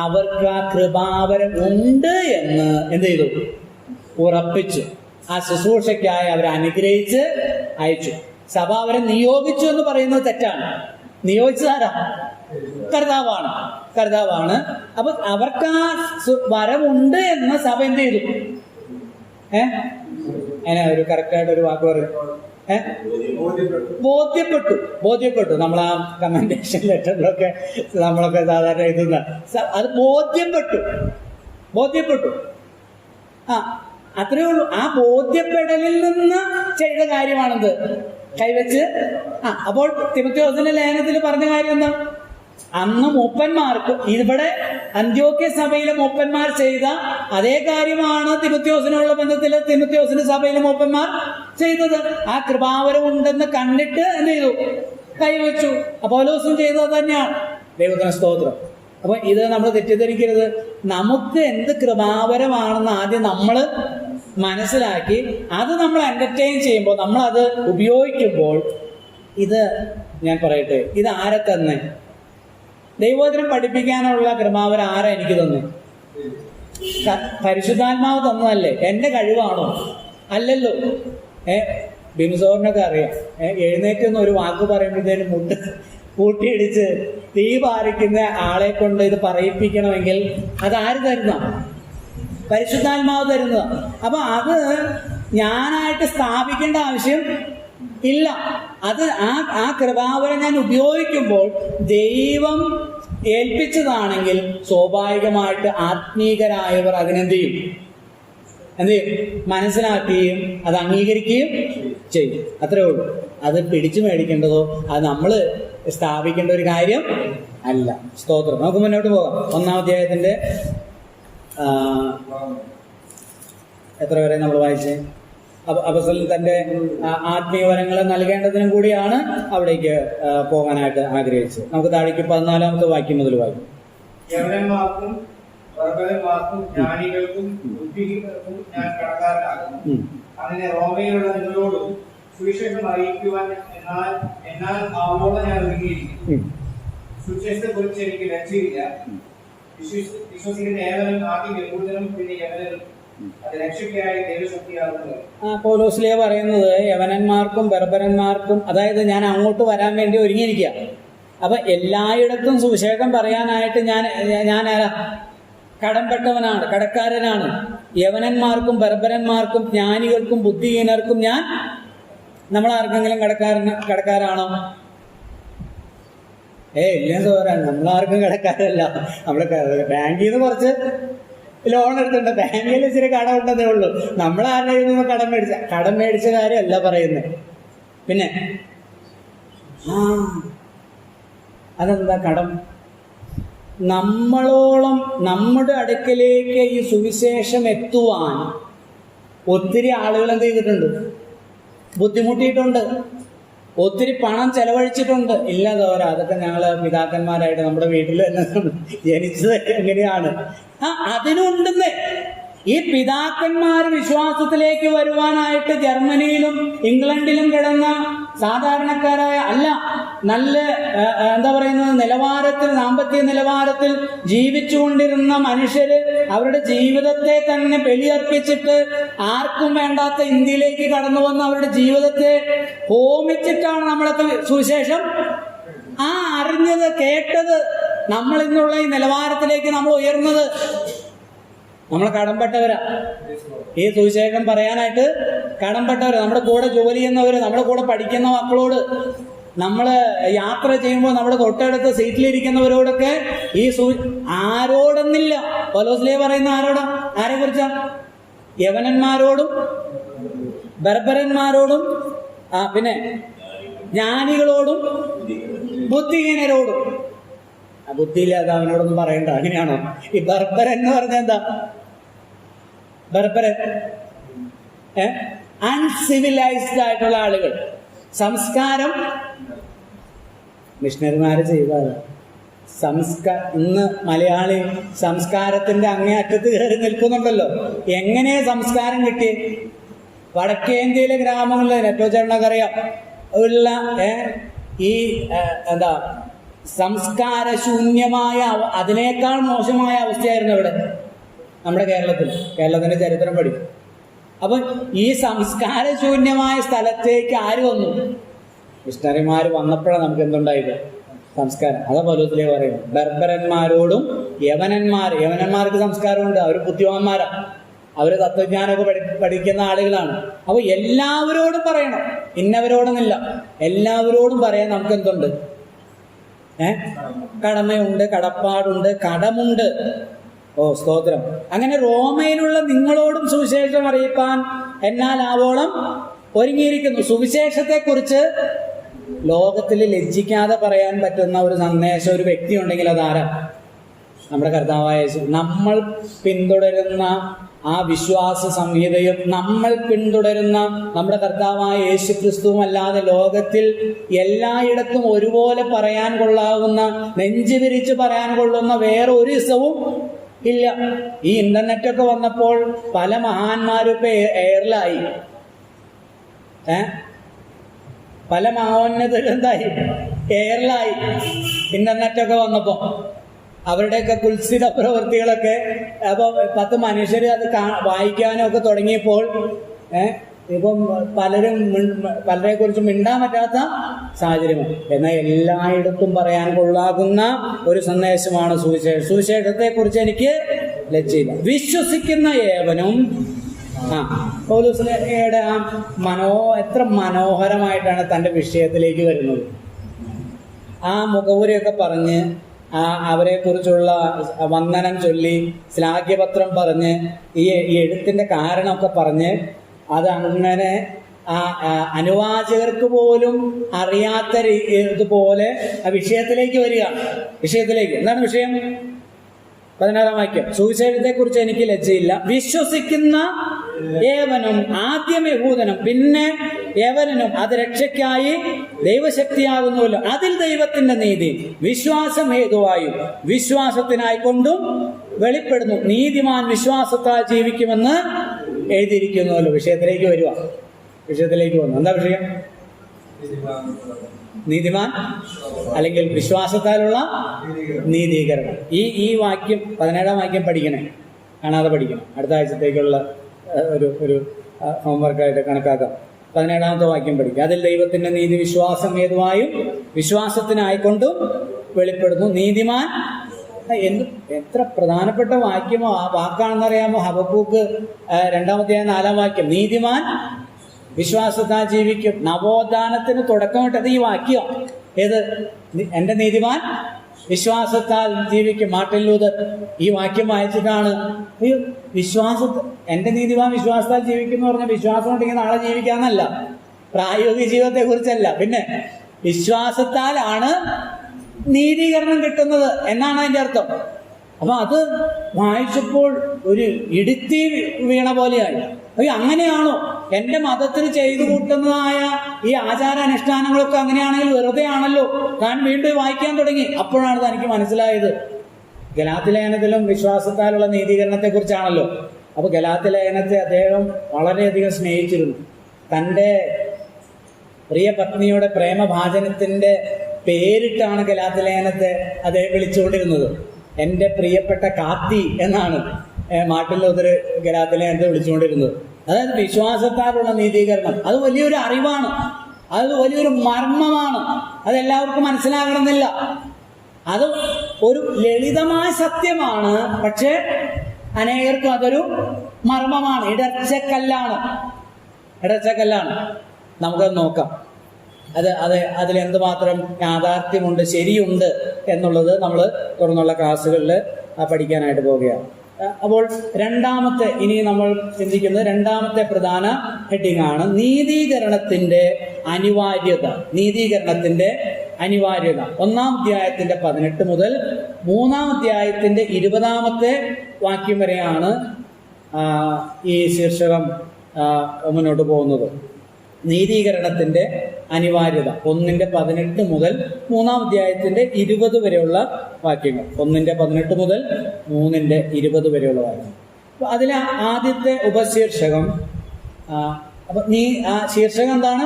അവർക്ക് ആ കൃപാവരം ഉണ്ട് എന്ന് എന്ത് ചെയ്തു? ഉറപ്പിച്ചു. ആ ശുശ്രൂഷയ്ക്കായി അവരെ അനുഗ്രഹിച്ച് അയച്ചു. സഭ അവരെ നിയോഗിച്ചു എന്ന് പറയുന്നത് തെറ്റാണ്. നിയോഗിച്ചതാരാ? കർത്താവാണ്. അപ്പൊ അവർക്ക് ആ വരമുണ്ട് എന്ന് സഭ എന്ത് ചെയ്തു? അതിനെ ഒരു കറക്റ്റായിട്ട് ഒരു വാക്ക് പറയും. ബോധ്യപ്പെട്ടു. നമ്മൾ ആ കമന്റേഷൻ ലെറ്ററിലൊക്കെ നമ്മളൊക്കെ സാധാരണ എഴുതുന്ന അത് ബോധ്യപ്പെട്ടു. അത്രേ ഉള്ളൂ. ആ ബോധ്യപ്പെടലിൽ നിന്ന് ചെയ്ത കാര്യമാണത് കൈവച്ച്. അപ്പോൾ തിമോഥെയോസിന്റെ ലേഖനത്തിൽ പറഞ്ഞ കാര്യം എന്താ? അന്ന് മൂപ്പന്മാർക്ക്, ഇവിടെ അന്ത്യോക്യ സഭയിലെ മൂപ്പന്മാർ ചെയ്ത അതേ കാര്യമാണ് തിമോഥെയോസിനുള്ള ബന്ധത്തിൽ തിമോഥെയോസിന്റെ സഭയിലെ മൂപ്പന്മാർ ചെയ്തത്. ആ കൃപാവരം ഉണ്ടെന്ന് കണ്ടിട്ട് എന്ത് ചെയ്തു? കൈവച്ചു. പൗലോസും ചെയ്തത് തന്നെയാണ്. ദൈവത്തിന് സ്തോത്രം. അപ്പൊ ഇത് നമ്മൾ തെറ്റിദ്ധരിക്കരുത്. നമുക്ക് എന്ത് കൃപാവരമാണെന്ന് ആദ്യം നമ്മൾ മനസ്സിലാക്കി അത് നമ്മൾ എന്റർടൈൻ ചെയ്യുമ്പോൾ, നമ്മളത് ഉപയോഗിക്കുമ്പോൾ ഇത് ഞാൻ പറയട്ടെ, ഇത് ആരെ തന്നെ? ദൈവവചനം പഠിപ്പിക്കാനുള്ള കൃപാവരം ആരാ എനിക്ക് തന്നെ? പരിശുദ്ധാത്മാവ് തന്നതല്ലേ? എന്റെ കഴിവാണോ? അല്ലല്ലോ. ബിംസോറിനൊക്കെ അറിയാം, എഴുന്നേറ്റ് ഒരു വാക്ക് പറയുമ്പോഴത്തേനും മുണ്ട് കൂട്ടിയിടിച്ച് തീ പാറിക്കുന്ന ആളെ കൊണ്ട് ഇത് പറയിപ്പിക്കണമെങ്കിൽ അത് ആര് തരുന്ന? പരിശുദ്ധാത്മാവ് തരുന്നത്. അപ്പൊ അത് ഞാനായിട്ട് സ്ഥാപിക്കേണ്ട ആവശ്യം ഇല്ല. അത് ആ കൃപാവരം ഞാൻ ഉപയോഗിക്കുമ്പോൾ ദൈവം ഏൽപ്പിച്ചതാണെങ്കിൽ സ്വാഭാവികമായിട്ട് ആത്മീകരായവർ അതിനെന്ത് ചെയ്യും? മനസ്സിലാക്കുകയും അത് അംഗീകരിക്കുകയും ചെയ്യും. അത്രേ ഉള്ളൂ. അത് പിടിച്ചു മേടിക്കേണ്ടതോ അത് നമ്മൾ സ്ഥാപിക്കേണ്ട ഒരു കാര്യം അല്ല. സ്തോത്രം. നമുക്ക് മുന്നോട്ട് പോകാം. 1-ാം അധ്യായത്തിന്റെ എത്ര വരെ നമ്മൾ വായിച്ചേ? അപ്പോസ്തലൻ തന്റെ ആത്മീയവരങ്ങളെ നൽകേണ്ടതിനും കൂടിയാണ് അവിടേക്ക് പോകാനായിട്ട് ആഗ്രഹിച്ചത്. നമുക്ക് താഴേക്ക് 14-ാമത്തെ വാക്യം മുതൽ വായിക്കും. യവനന്മാർക്കും ബർബരന്മാർക്കും ജ്ഞാനികൾക്കും ബുദ്ധിഹീനർക്കും ഞാൻ കടക്കാരനാകുന്നു. അങ്ങനെ റോമയിലുള്ള നിങ്ങളോടും സുവിശേഷം അറിയിക്കുവാൻ എന്നാൽ ആവോളം ഞാൻ ഒരുങ്ങിയിരിക്കുന്നു. സുവിശേഷത്തെ കുറിച്ച് എനിക്ക് ലജ്ജയില്ല. വിശ്വസിക്കുന്ന ഏവനും ആദ്യം യഹൂദനും പിന്നെ യവനനും അത് രക്ഷയ്ക്കായി ദൈവശക്തിയാകുന്നത്. പൗലോസ്ലീഹ പറയുന്നത് യവനന്മാർക്കും ബർബരന്മാർക്കും, അതായത് ഞാൻ അങ്ങോട്ട് വരാൻ വേണ്ടി ഒരുങ്ങിയിരിക്കുക. അപ്പൊ എല്ലായിടത്തും സുവിശേഷം പറയാനായിട്ട് ഞാൻ ആരാ? കടംപെട്ടവനാണ്, കടക്കാരനാണ്. യവനന്മാർക്കും ബർബരന്മാർക്കും ജ്ഞാനികൾക്കും ബുദ്ധിഹീനർക്കും ഞാൻ. നമ്മളാർക്കെങ്കിലും കടക്കാരാണോ? ഇല്ല സോദരാ, നമ്മളാർക്കും കടക്കാരല്ല. നമ്മള് ബാങ്കിൽ നിന്ന് കുറച്ച് ലോൺ എടുത്തിട്ടുണ്ട്, ബാങ്കിൽ ഇച്ചിരി കടം ഉണ്ടെന്നേ ഉള്ളൂ. നമ്മളാരുടെ നിന്ന് കടം മേടിച്ച കാര്യമല്ല പറയുന്നത്. പിന്നെ അതെന്താ കടം? നമ്മളോളം നമ്മുടെ അടുക്കലേക്ക് ഈ സുവിശേഷം എത്തുവാൻ ഒത്തിരി ആളുകൾ എന്ത് ചെയ്തിട്ടുണ്ട്? ബുദ്ധിമുട്ടിയിട്ടുണ്ട്, ഒത്തിരി പണം ചെലവഴിച്ചിട്ടുണ്ട്. ഇല്ല തോരാ, അതൊക്കെ ഞങ്ങള് പിതാക്കന്മാരായിട്ട് നമ്മുടെ വീട്ടിൽ തന്നെ ജനിച്ചത് എങ്ങനെയാണ്? അതിനുണ്ടെന്നേ. ഈ പിതാക്കന്മാർ വിശ്വാസത്തിലേക്ക് വരുവാനായിട്ട് ജർമ്മനിയിലും ഇംഗ്ലണ്ടിലും കിടന്ന സാധാരണക്കാരായ അല്ല, നല്ല എന്താ പറയുന്നത്, നിലവാരത്തിൽ, സാമ്പത്തിക നിലവാരത്തിൽ ജീവിച്ചുകൊണ്ടിരുന്ന മനുഷ്യര് അവരുടെ ജീവിതത്തെ തന്നെ ബലിയർപ്പിച്ചിട്ട് ആർക്കും വേണ്ടാത്ത ഇന്ത്യയിലേക്ക് കടന്നു വന്ന് അവരുടെ ജീവിതത്തെ ഹോമിച്ചിട്ടാണ് നമ്മളൊക്കെ സുവിശേഷം അറിഞ്ഞത്, കേട്ടത്. നമ്മൾ ഇന്നുള്ള ഈ നിലവാരത്തിലേക്ക് നമ്മൾ ഉയർന്നത് നമ്മൾ കടംപെട്ടവരാ. ഈ സുവിശേഷം പറയാനായിട്ട് കടംപെട്ടവരാ. നമ്മുടെ കൂടെ ജോലി ചെയ്യുന്നവര്, നമ്മുടെ കൂടെ പഠിക്കുന്ന മക്കളോട്, നമ്മള് യാത്ര ചെയ്യുമ്പോൾ നമ്മുടെ തൊട്ടടുത്ത് സീറ്റിലിരിക്കുന്നവരോടൊക്കെ ഈ ആരോടൊന്നില്ല. പൗലോസ്ലീഹ പറയുന്ന ആരോടാ? ആരെ കുറിച്ചാ? യവനന്മാരോടും ബർബരന്മാരോടും പിന്നെ ജ്ഞാനികളോടും ബുദ്ധിഹീനരോടും. ബുദ്ധിയില്ലാതെ അവനോടൊന്നും പറയണ്ട. അങ്ങനെയാണോ? ഈ ബർബരൻ എന്ന് പറഞ്ഞാൽ എന്താ? ബർബരൻ അൺസിവിലൈസ്ഡ് ആയിട്ടുള്ള ആളുകൾ. സംസ്കാരം മിഷണറിമാര് ചെയ്തത്. ഇന്ന് മലയാളി സംസ്കാരത്തിന്റെ അങ്ങേയറ്റത്ത് കയറി നിൽക്കുന്നുണ്ടല്ലോ. എങ്ങനെയാ സംസ്കാരം കിട്ടിയേ? വടക്കേന്ത്യയിലെ ഗ്രാമങ്ങളിൽ ഏറ്റവും ചേട്ടനൊക്കറിയാം ഉള്ള ഈ എന്താ സംസ്കാരശൂന്യമായ, അതിനേക്കാൾ മോശമായ അവസ്ഥയായിരുന്നു ഇവിടെ നമ്മുടെ കേരളത്തിന്റെ ചരിത്രം പഠിക്കും. അപ്പൊ ഈ സംസ്കാരശൂന്യമായ സ്ഥലത്തേക്ക് ആര് വന്നു? മിഷണറിമാർ വന്നപ്പോഴാണ് നമുക്ക് എന്തുണ്ടായത്? സംസ്കാരം. അതാ പൗലോസ്ലീഹ പറയുന്നത്. ബർബരന്മാരോടും യവനന്മാർക്ക് സംസ്കാരമുണ്ട്, അവർ ബുദ്ധിമാന്മാരാ, അവര് തത്വജ്ഞാനമൊക്കെ പഠിക്കുന്ന ആളുകളാണ്. അപ്പൊ എല്ലാവരോടും പറയണം, ഇന്നവരോടൊന്നില്ല, എല്ലാവരോടും പറയാൻ നമുക്ക് എന്തുണ്ട്? കടമയുണ്ട്, കടപ്പാടുണ്ട്, കടമുണ്ട്. ഓ സ്തോത്രം. അങ്ങനെ റോമയിലുള്ള നിങ്ങളോടും സുവിശേഷം അറിയിപ്പാൻ എന്നാൽ ആവോളം ഒരുങ്ങിയിരിക്കുന്നു. സുവിശേഷത്തെക്കുറിച്ച് ലോകത്തിൽ ലജ്ജിക്കാതെ പറയാൻ പറ്റുന്ന ഒരു സന്ദേശം, ഒരു വ്യക്തി ഉണ്ടെങ്കിൽ അതാരാ? നമ്മുടെ കർത്താവായ യേശു. നമ്മൾ പിന്തുടരുന്ന ആ വിശ്വാസ സംഹിതയും നമ്മൾ പിന്തുടരുന്ന നമ്മുടെ കർത്താവായ യേശു ക്രിസ്തുവും അല്ലാതെ ലോകത്തിൽ എല്ലായിടത്തും ഒരുപോലെ പറയാൻ കൊള്ളാവുന്ന, നെഞ്ചു വിരിച്ച് പറയാൻ കൊള്ളുന്ന വേറെ ഒരു ഇസവും ഇല്ല. ഈ ഇന്റർനെറ്റൊക്കെ വന്നപ്പോൾ പല മഹാന്മാരും ഇപ്പൊ എയറിലായി. പല മഹോന്നതരും എന്തായി, എയറിലായി. ഇന്റർനെറ്റൊക്കെ വന്നപ്പോൾ അവരുടെയൊക്കെ കുൽസിത പ്രവൃത്തികളൊക്കെ, അപ്പോൾ 10 മനുഷ്യർ അത് വായിക്കാനും ഒക്കെ തുടങ്ങിയപ്പോൾ ഇപ്പം പലരെ കുറിച്ച് മിണ്ടാൻ പറ്റാത്ത സാഹചര്യമാണ്. എന്നാൽ എല്ലായിടത്തും പറയാൻ കൊള്ളാകുന്ന ഒരു സന്ദേശമാണ് സുവിശേഷം. സുവിശേഷത്തെ കുറിച്ച് എനിക്ക് ലജ്ജയില്ല. വിശ്വസിക്കുന്ന ഏവനും പൗലോസിന്റെ എത്ര മനോഹരമായിട്ടാണ് തൻ്റെ വിഷയത്തിലേക്ക് വരുന്നത്. ആ മുഖവുരയൊക്കെ പറഞ്ഞ് അവരെ കുറിച്ചുള്ള വന്ദനം ചൊല്ലി ശ്ലാഘ്യപത്രം പറഞ്ഞ് ഈ എഴുത്തിന്റെ കാരണമൊക്കെ പറഞ്ഞ് അതങ്ങനെ അനുവാചകർക്ക് പോലും അറിയാത്ത ഇതുപോലെ ആ വിഷയത്തിലേക്ക് വരികയാണ്. വിഷയത്തിലേക്ക് എന്താണ് വിഷയം? 16-ാം വാക്യം. സുവിശേഷത്തെ കുറിച്ച് എനിക്ക് ലജ്ജയില്ല. വിശ്വസിക്കുന്ന ഏവനും, ആദ്യം യഹൂദനും പിന്നെ ഏവനും, അത് രക്ഷയ്ക്കായി ദൈവശക്തിയാകുന്നുവല്ലോ. അതിൽ ദൈവത്തിന്റെ നീതി വിശ്വാസം ഹേതുവായും വിശ്വാസത്തിനായിക്കൊണ്ടും വെളിപ്പെടുന്നു. നീതിമാൻ വിശ്വാസത്താൽ ജീവിക്കുമെന്ന് എഴുതിയിരിക്കുന്നുവല്ലോ. വിഷയത്തിലേക്ക് വരിക. വിഷയത്തിലേക്ക് വന്നു. എന്താ വിഷയം? നീതിമാൻ അല്ലെങ്കിൽ വിശ്വാസത്താലുള്ള നീതീകരണം. ഈ വാക്യം 17-ാം വാക്യം പഠിക്കണേ, കാണാതെ പഠിക്കണം. അടുത്ത ആഴ്ചത്തേക്കുള്ള ഒരു ഹോംവർക്കായിട്ട് കണക്കാക്കാം. 17-ാമത്തെ വാക്യം പഠിക്കുക. അതിൽ ദൈവത്തിന്റെ നീതി വിശ്വാസം ഹേതുവായും വിശ്വാസത്തിനായിക്കൊണ്ടും വെളിപ്പെടുന്നു. നീതിമാൻ എത്ര പ്രധാനപ്പെട്ട വാക്യമോ ആ വാക്കാണെന്നറിയാമോ? ഹബക്കൂക്ക് 2-ാമത്തെ 4-ാം വാക്യം. നീതിമാൻ വിശ്വാസത്താൽ ജീവിക്കും. നവോത്ഥാനത്തിന് തുടക്കമിട്ടത് ഈ വാക്യം. ഏത്? എന്റെ നീതിമാൻ വിശ്വാസത്താൽ ജീവിക്കും. മാർട്ടിൻ ലൂതർ ഈ വാക്യം വായിച്ചിട്ടാണ് എന്റെ നീതിമാൻ വിശ്വാസത്താൽ ജീവിക്കും എന്ന് പറഞ്ഞാൽ വിശ്വാസം ഉണ്ടെങ്കിൽ നാളെ ജീവിക്കാന്നല്ല, പ്രായോഗിക ജീവിതത്തെ കുറിച്ചല്ല. പിന്നെ വിശ്വാസത്താലാണ് നീതീകരണം കിട്ടുന്നത് എന്നാണ് അതിന്റെ അർത്ഥം. അപ്പൊ അത് വായിച്ചപ്പോൾ ഒരു ഇടുത്തി വീണ പോലെയായി. അയ്യോ, അങ്ങനെയാണോ? എന്റെ മതത്തിന് ചെയ്തു കൂട്ടുന്നതായ ഈ ആചാരാനുഷ്ഠാനങ്ങളൊക്കെ അങ്ങനെയാണെങ്കിൽ വെറുതെ ആണല്ലോ. താൻ വീണ്ടും വായിക്കാൻ തുടങ്ങി. അപ്പോഴാണ് തനിക്ക് മനസ്സിലായത് ഗലാത്യ ലേഖനത്തിലും വിശ്വാസത്താലുള്ള നീതീകരണത്തെ കുറിച്ചാണല്ലോ. അപ്പൊ ഗലാത്യ ലേഖനത്തെ അദ്ദേഹം വളരെയധികം സ്നേഹിച്ചിരുന്നു. തൻ്റെ പ്രിയ പത്നിയുടെ പ്രേമഭാജനത്തിന്റെ പേരിട്ടാണ് ഗലാത്യ ലേഖനത്തെ അദ്ദേഹം വിളിച്ചുകൊണ്ടിരുന്നത്. എൻ്റെ പ്രിയപ്പെട്ട കാത്തി എന്നാണ് മാർട്ടിൻ ലൂതർ ഗലാത്യ ലേഖനത്തെ വിളിച്ചുകൊണ്ടിരുന്നത്. അതായത് വിശ്വാസത്താലുള്ള നീതീകരണം. അത് വലിയൊരു അറിവാണ്, അത് വലിയൊരു മർമ്മമാണ്. അതെല്ലാവർക്കും മനസ്സിലാകണമെന്നില്ല. അത് ഒരു ലളിതമായ സത്യമാണ്, പക്ഷെ അനേകർക്കും അതൊരു മർമ്മമാണ്. ഇടർച്ചക്കല്ലാണ്. നമുക്കത് നോക്കാം. അതിലെന്തുമാത്രം യാഥാർത്ഥ്യമുണ്ട്, ശരിയുണ്ട് എന്നുള്ളത് നമ്മൾ തുറന്നുള്ള ക്ലാസ്സുകളിൽ പഠിക്കാനായിട്ട് പോവുകയാണ്. അപ്പോൾ ഇനി നമ്മൾ ചിന്തിക്കുന്നത് രണ്ടാമത്തെ പ്രധാന ഹെഡിങ് ആണ് നീതീകരണത്തിന്റെ അനിവാര്യത. നീതീകരണത്തിന്റെ അനിവാര്യത 1-ാം അധ്യായത്തിന്റെ 18 മുതൽ 3-ാം അധ്യായത്തിന്റെ 20-ാമത്തെ വാക്യം വരെയാണ് ഈ ശീർഷകം മുന്നോട്ട് പോകുന്നത്. നീതീകരണത്തിന്റെ അനിവാര്യത 1-18 മുതൽ 3-ാം അധ്യായത്തിന്റെ 20 വരെയുള്ള വാക്യങ്ങൾ. 1-18 മുതൽ 3-20 വരെയുള്ള വാക്യങ്ങൾ. അപ്പൊ അതിലെ ആദ്യത്തെ ഉപശീർഷകം, അപ്പൊ ശീർഷകം എന്താണ്?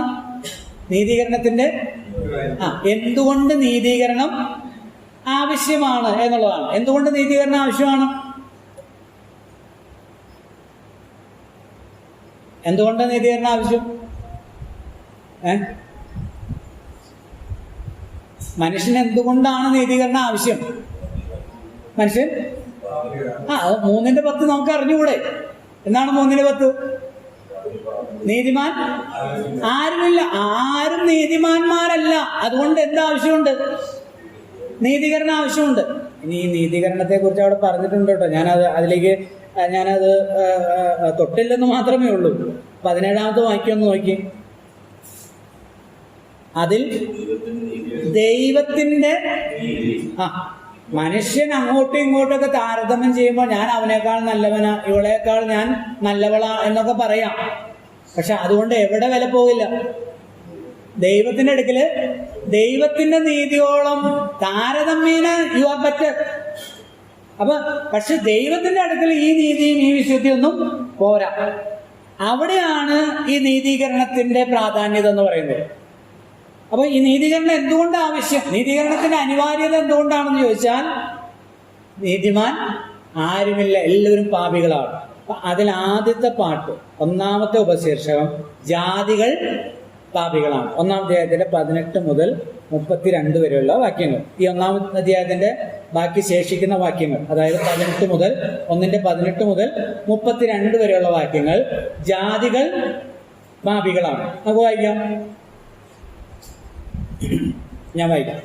നീതീകരണത്തിന്റെ എന്തുകൊണ്ട് നീതീകരണം ആവശ്യമാണ് എന്നുള്ളതാണ്. എന്തുകൊണ്ട് നീതീകരണം ആവശ്യമാണ്? എന്തുകൊണ്ട് നീതീകരണം ആവശ്യം? മനുഷ്യന് എന്തുകൊണ്ടാണ് നീതീകരണം ആവശ്യം? മനുഷ്യൻ 3-10 നമുക്ക് അറിഞ്ഞുകൂടെ? എന്താണ് 3-10? നീതിമാൻ ആരുമില്ല, ആരും നീതിമാന്മാരല്ല. അതുകൊണ്ട് എന്താവശ്യമുണ്ട്? നീതീകരണം ആവശ്യമുണ്ട്. ഇനി ഈ നീതീകരണത്തെ കുറിച്ച് അവിടെ പറഞ്ഞിട്ടുണ്ട് കേട്ടോ. ഞാനത് തൊട്ടില്ലെന്ന് മാത്രമേ ഉള്ളൂ. 17-ാമത്തെ വാക്യം ഒന്ന് നോക്കി. അതിൽ ദൈവത്തിന്റെ മനുഷ്യൻ അങ്ങോട്ടും ഇങ്ങോട്ടൊക്കെ താരതമ്യം ചെയ്യുമ്പോൾ ഞാൻ അവനേക്കാൾ നല്ലവനാ, ഇവളേക്കാൾ ഞാൻ നല്ലവളാ എന്നൊക്കെ പറയാം. പക്ഷെ അതുകൊണ്ട് എവിടെ വില പോകില്ല. ദൈവത്തിന്റെ അടുക്കല് ദൈവത്തിന്റെ നീതിയോളം താരതമ്യേന യു ആർ ബെറ്റർ. പക്ഷെ ദൈവത്തിന്റെ അടുക്കൽ ഈ നീതിയും ഈ വിശുദ്ധിയൊന്നും പോരാ. അവിടെയാണ് ഈ നീതീകരണത്തിന്റെ പ്രാധാന്യത എന്ന് പറയുന്നത്. അപ്പോൾ ഈ നീതീകരണം എന്തുകൊണ്ട് ആവശ്യം, നീതീകരണത്തിന്റെ അനിവാര്യത എന്തുകൊണ്ടാണെന്ന് ചോദിച്ചാൽ, നീതിമാൻ ആരുമില്ല, എല്ലാവരും പാപികളാണ്. അപ്പൊ അതിൽ ആദ്യത്തെ പാട്ട്, ഒന്നാമത്തെ ഉപശീർഷകം ജാതികൾ പാപികളാണ്. ഒന്നാം അധ്യായത്തിന്റെ 18 മുതൽ 32 വരെയുള്ള വാക്യങ്ങൾ. ഈ ഒന്നാമത്തെ അധ്യായത്തിന്റെ ബാക്കി ശേഷിക്കുന്ന വാക്യങ്ങൾ, അതായത് 18 മുതൽ 32 വരെയുള്ള വാക്യങ്ങൾ ജാതികൾ പാപികളാണ്. നമുക്ക് വായിക്കാം, ഞാൻ വായിക്കാം.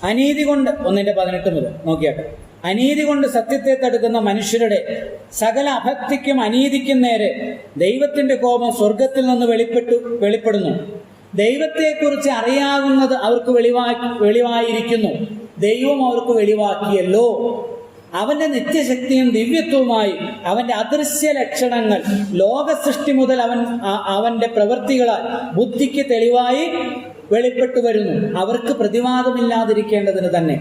അനീതി കൊണ്ട് 1:18 മുതൽ നോക്കിയാട്ടെ. അനീതി കൊണ്ട് സത്യത്തെ തടുക്കുന്ന മനുഷ്യരുടെ സകല അഭക്തിക്കും അനീതിക്കും നേരെ ദൈവത്തിന്റെ കോപം സ്വർഗത്തിൽ നിന്ന് വെളിപ്പെടുന്നു. ദൈവത്തെക്കുറിച്ച് അറിയാവുന്നത് അവർക്ക് വെളിവായിരിക്കുന്നു. ദൈവം അവർക്ക് വെളിവാക്കിയല്ലോ. അവന്റെ നിത്യശക്തിയും ദിവ്യത്വവുമായി അവന്റെ അദൃശ്യ ലക്ഷണങ്ങൾ ലോക സൃഷ്ടി മുതൽ അവന്റെ പ്രവൃത്തികളാൽ ബുദ്ധിക്ക് തെളിവായി വെളിപ്പെട്ടു വരുന്നു. അവർക്ക് പ്രതിവാദമില്ലാതിരിക്കേണ്ടതിന് തന്നെ.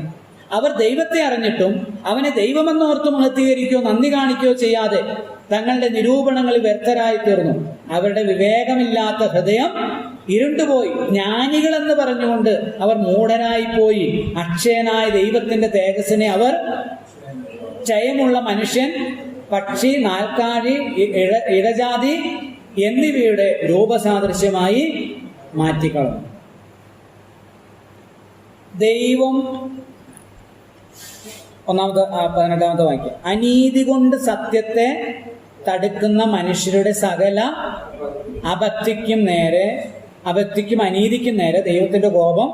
അവർ ദൈവത്തെ അറിഞ്ഞിട്ടും അവനെ ദൈവമെന്നോർത്ത് മഹത്വീകരിക്കുകയോ നന്ദി കാണിക്കുകയോ ചെയ്യാതെ തങ്ങളുടെ നിരൂപണങ്ങളിൽ വ്യർത്ഥരായി തീർന്നു. അവരുടെ വിവേകമില്ലാത്ത ഹൃദയം ഇരുണ്ടുപോയി. ജ്ഞാനികളെന്ന് പറഞ്ഞുകൊണ്ട് അവർ മൂഢരായിപ്പോയി. അക്ഷയനായ ദൈവത്തിന്റെ തേജസ്സിനെ അവർ ക്ഷയമുള്ള മനുഷ്യൻ, പക്ഷി, നാൽക്കാലി, ഇഴജാതി എന്നിവയുടെ രൂപസാദൃശ്യമായി മാറ്റിക്കളഞ്ഞു. ദൈവം, ഒന്നാമത്തെ 18-ാമത്തെ വാക്യം, അനീതി കൊണ്ട് സത്യത്തെ തടുക്കുന്ന മനുഷ്യരുടെ സകല അഭക്തിക്കും അനീതിക്കും നേരെ ദൈവത്തിന്റെ കോപം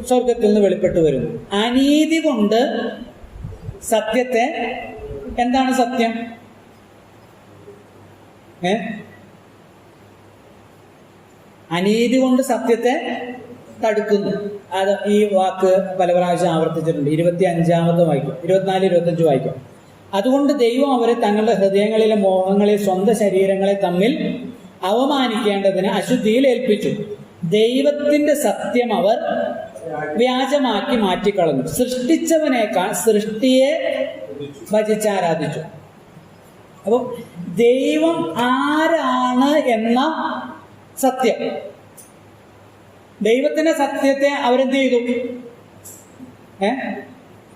സ്വർഗത്തിൽ നിന്ന് വെളിപ്പെട്ടു വരുന്നു. അനീതി കൊണ്ട് സത്യത്തെ, എന്താണ് സത്യം? അനീതി കൊണ്ട് സത്യത്തെ തടുക്കുന്നു. അത് ഈ വാക്ക് പല പ്രാവശ്യം ആവർത്തിച്ചിട്ടുണ്ട്. 25-ാമത്തെ വാക്യം, 24-25 വാക്യം. അതുകൊണ്ട് ദൈവം അവരെ തങ്ങളുടെ ഹൃദയങ്ങളിലെ മോഹങ്ങളെ സ്വന്തം ശരീരങ്ങളെ തമ്മിൽ അവമാനിക്കേണ്ടതിന് അശുദ്ധിയിൽ ഏൽപ്പിച്ചു. ദൈവത്തിന്റെ സത്യം അവർ വ്യാജമാക്കി മാറ്റിക്കളഞ്ഞു. സൃഷ്ടിച്ചവനേക്കാൾ സൃഷ്ടിയെ ഭജിച്ചാരാധിച്ചു. അപ്പം ദൈവം ആരാണ് എന്ന സത്യം, ദൈവത്തിന്റെ സത്യത്തെ അവരെന്ത് ചെയ്തു?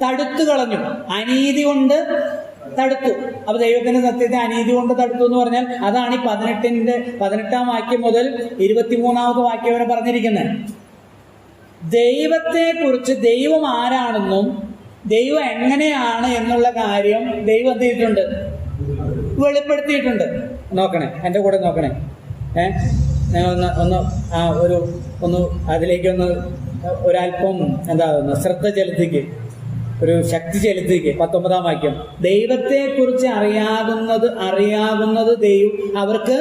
തടുത്തു കളഞ്ഞു. അനീതി കൊണ്ട് തടുത്തു. അപ്പൊ ദൈവത്തിന്റെ സത്യത്തെ അനീതി കൊണ്ട് തടുത്തു എന്ന് പറഞ്ഞാൽ അതാണ് ഈ 18-ാം വാക്യം മുതൽ 23-ാമത്തെ വാക്യം വരെ പറഞ്ഞിരിക്കുന്നത്. ദൈവത്തെ കുറിച്ച്, ദൈവം ആരാണെന്നും ദൈവം എങ്ങനെയാണ് എന്നുള്ള കാര്യം ദൈവം എന്ത് ചെയ്തിട്ടുണ്ട്? വെളിപ്പെടുത്തിയിട്ടുണ്ട്. നോക്കണേ, എൻ്റെ കൂടെ നോക്കണേ. ഒന്ന് അതിലേക്കൊന്ന് ഒരല്പം ശ്രദ്ധ ചെലുത്തിക്ക്, ഒരു ശക്തി ചെലുത്തിക്ക്. 19-ാം വാക്യം, ദൈവത്തെക്കുറിച്ച് അറിയാവുന്നത് ദൈവം അവർക്ക്,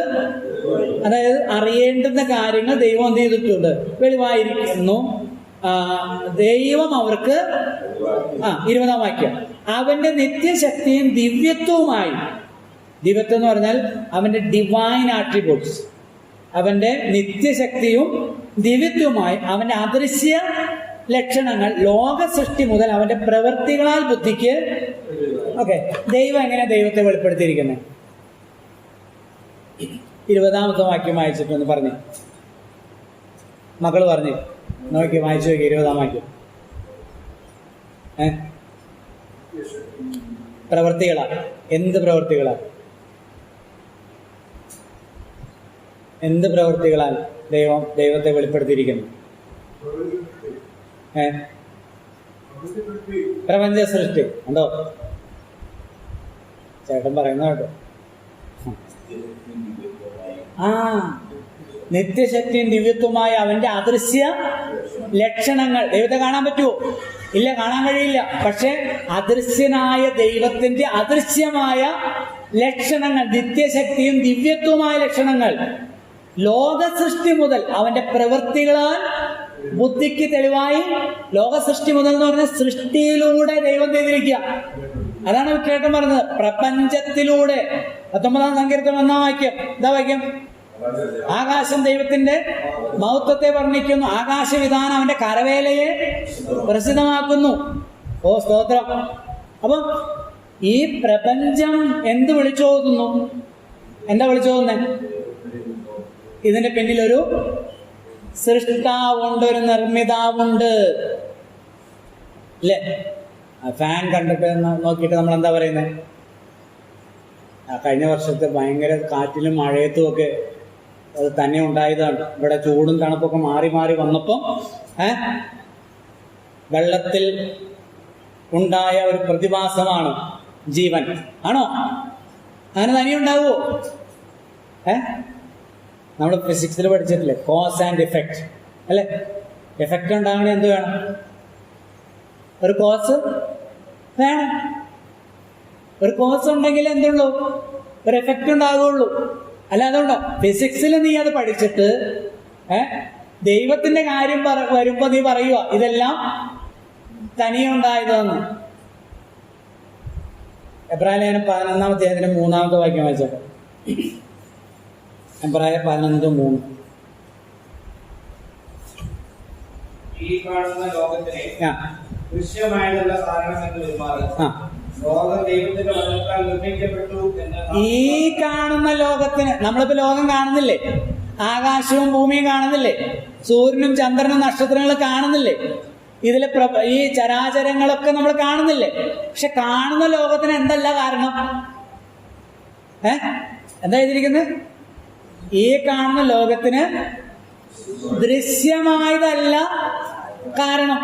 അതായത് അറിയേണ്ടുന്ന കാര്യങ്ങൾ ദൈവം എന്ത് ചെയ്തിട്ടുണ്ട്? വെളിവായിരിക്കുന്നു. ദൈവം അവർക്ക് 20-ാം വാക്യം, അവന്റെ നിത്യശക്തിയും ദിവ്യത്വവുമായി. ദിവ്യത്വം എന്ന് പറഞ്ഞാൽ അവന്റെ ഡിവൈൻ ആട്രിബ്യൂട്ട്സ്, അവന്റെ നിത്യശക്തിയും ദിവ്യത്വവുമായി അവന്റെ അദൃശ്യ ലക്ഷണങ്ങൾ ലോക സൃഷ്ടി മുതൽ അവന്റെ പ്രവൃത്തികളാൽ ബുദ്ധിക്ക്. ഓക്കെ, ദൈവം എങ്ങനെ ദൈവത്തെ വെളിപ്പെടുത്തിയിരിക്കുന്നത്? 20-ാമത്തെ വാക്യം വായിച്ചിട്ടൊന്ന് പറഞ്ഞു. മക്കള് പറഞ്ഞു നോക്കി, വായിച്ചു നോക്കി 20-ാം വാക്യം. പ്രവൃത്തികളാ? എന്ത് പ്രവൃത്തികളാ? എന്ത് പ്രവൃത്തികളാൽ ദൈവത്തെ വെളിപ്പെടുത്തിയിരിക്കുന്നു? പ്രപഞ്ച സൃഷ്ടി ഉണ്ടോ? ചേട്ടൻ പറയുന്ന കേട്ടോ. നിത്യശക്തിയും ദിവ്യത്വമായ അവന്റെ അദൃശ്യ ലക്ഷണങ്ങൾ. ദൈവത്തെ കാണാൻ പറ്റുമോ? ഇല്ല, കാണാൻ കഴിയില്ല. പക്ഷെ അദൃശ്യനായ ദൈവത്തിന്റെ അദൃശ്യമായ ലക്ഷണങ്ങൾ, നിത്യശക്തിയും ദിവ്യത്വമായ ലക്ഷണങ്ങൾ ലോക സൃഷ്ടി മുതൽ അവന്റെ പ്രവൃത്തികളാൽ ബുദ്ധിക്ക് തെളിവായി. ലോക സൃഷ്ടി മുതൽ എന്ന് പറഞ്ഞാൽ സൃഷ്ടിയിലൂടെ ദൈവം ചെയ്തിരിക്കുക. അതാണ് വിക്രേട്ടൻ പറഞ്ഞത്, പ്രപഞ്ചത്തിലൂടെ. 19-ാം സങ്കീർത്തനം 1-ാം വാക്യം, എന്താ വാക്യം? ആകാശം ദൈവത്തിന്റെ മഹത്വത്തെ വർണ്ണിക്കുന്നു, ആകാശവിധാനം അവന്റെ കരവേലയെ പ്രസിദ്ധമാക്കുന്നു. ഓ സ്തോത്രം. അപ്പം ഈ പ്രപഞ്ചം എന്ത് വിളിച്ചോതുന്നു? എന്താ വിളിച്ചോതുന്നേ? ഇതിന്റെ പിന്നിലൊരു സൃഷ്ടാവുണ്ട്, ഒരു നിർമ്മിതാവുണ്ട്. അല്ലേ? ഫാൻ കണ്ടിട്ട് നോക്കിയിട്ട് നമ്മൾ എന്താ പറയുന്നത്? കഴിഞ്ഞ വർഷത്തെ ഭയങ്കര കാറ്റിലും മഴയത്തും ഒക്കെ അത് തന്നെ ഉണ്ടായതാണ്. ഇവിടെ ചൂടും തണുപ്പൊക്കെ മാറി മാറി വന്നപ്പം വെള്ളത്തിൽ ഉണ്ടായ ഒരു പ്രതിഭാസമാണ് ജീവൻ. ആണോ? അങ്ങനെ തനിയെ ഉണ്ടാവുമോ? നമ്മൾ ഫിസിക്സിൽ പഠിച്ചിട്ടില്ലേ, കോസ് ആൻഡ് എഫക്റ്റ് അല്ലെ? എഫക്റ്റ് ഉണ്ടാകണേ എന്ത് വേണം? ഒരു കോസ് വേണം. ഒരു കോസ് ഉണ്ടെങ്കിൽ എന്തുള്ളൂ? ഒരു എഫക്റ്റ് ഉണ്ടാകുള്ളൂ. അല്ല, അതുകൊണ്ടോ ഫിസിക്സിൽ നീ അത് പഠിച്ചിട്ട് ദൈവത്തിന്റെ കാര്യം വരുമ്പോ നീ പറയുക ഇതെല്ലാം തനിയെ ഉണ്ടായതെന്ന്. എബ്രായർ ലേഖനം 11-ാം അധ്യായത്തിന്റെ 3-ാമത്തെ വാക്യം വായിച്ചോട്ടെ. എബ്രായർ 11:3. ഈ കാണുന്ന ലോകത്തിനെ ദൃശ്യമായതല്ല കാരണം എന്ന് വരുമാറി ലോകം ദൈവത്തിന്റെ വചനത്താൽ നിർമ്മിക്കപ്പെട്ടു എന്ന്. ഈ കാണുന്ന ലോകത്തിന്, നമ്മളിപ്പോ ലോകം കാണുന്നില്ലേ? ആകാശവും ഭൂമിയും കാണുന്നില്ലേ? സൂര്യനും ചന്ദ്രനും നക്ഷത്രങ്ങളും കാണുന്നില്ലേ? ഇതിലെ ഈ ചരാചരങ്ങളൊക്കെ നമ്മൾ കാണുന്നില്ലേ? പക്ഷെ കാണുന്ന ലോകത്തിന് എന്തല്ല കാരണം? എന്താ എഴുതിയിരിക്കുന്നത്? ഈ കാണുന്ന ലോകത്തിന് ദൃശ്യമായതല്ല കാരണം.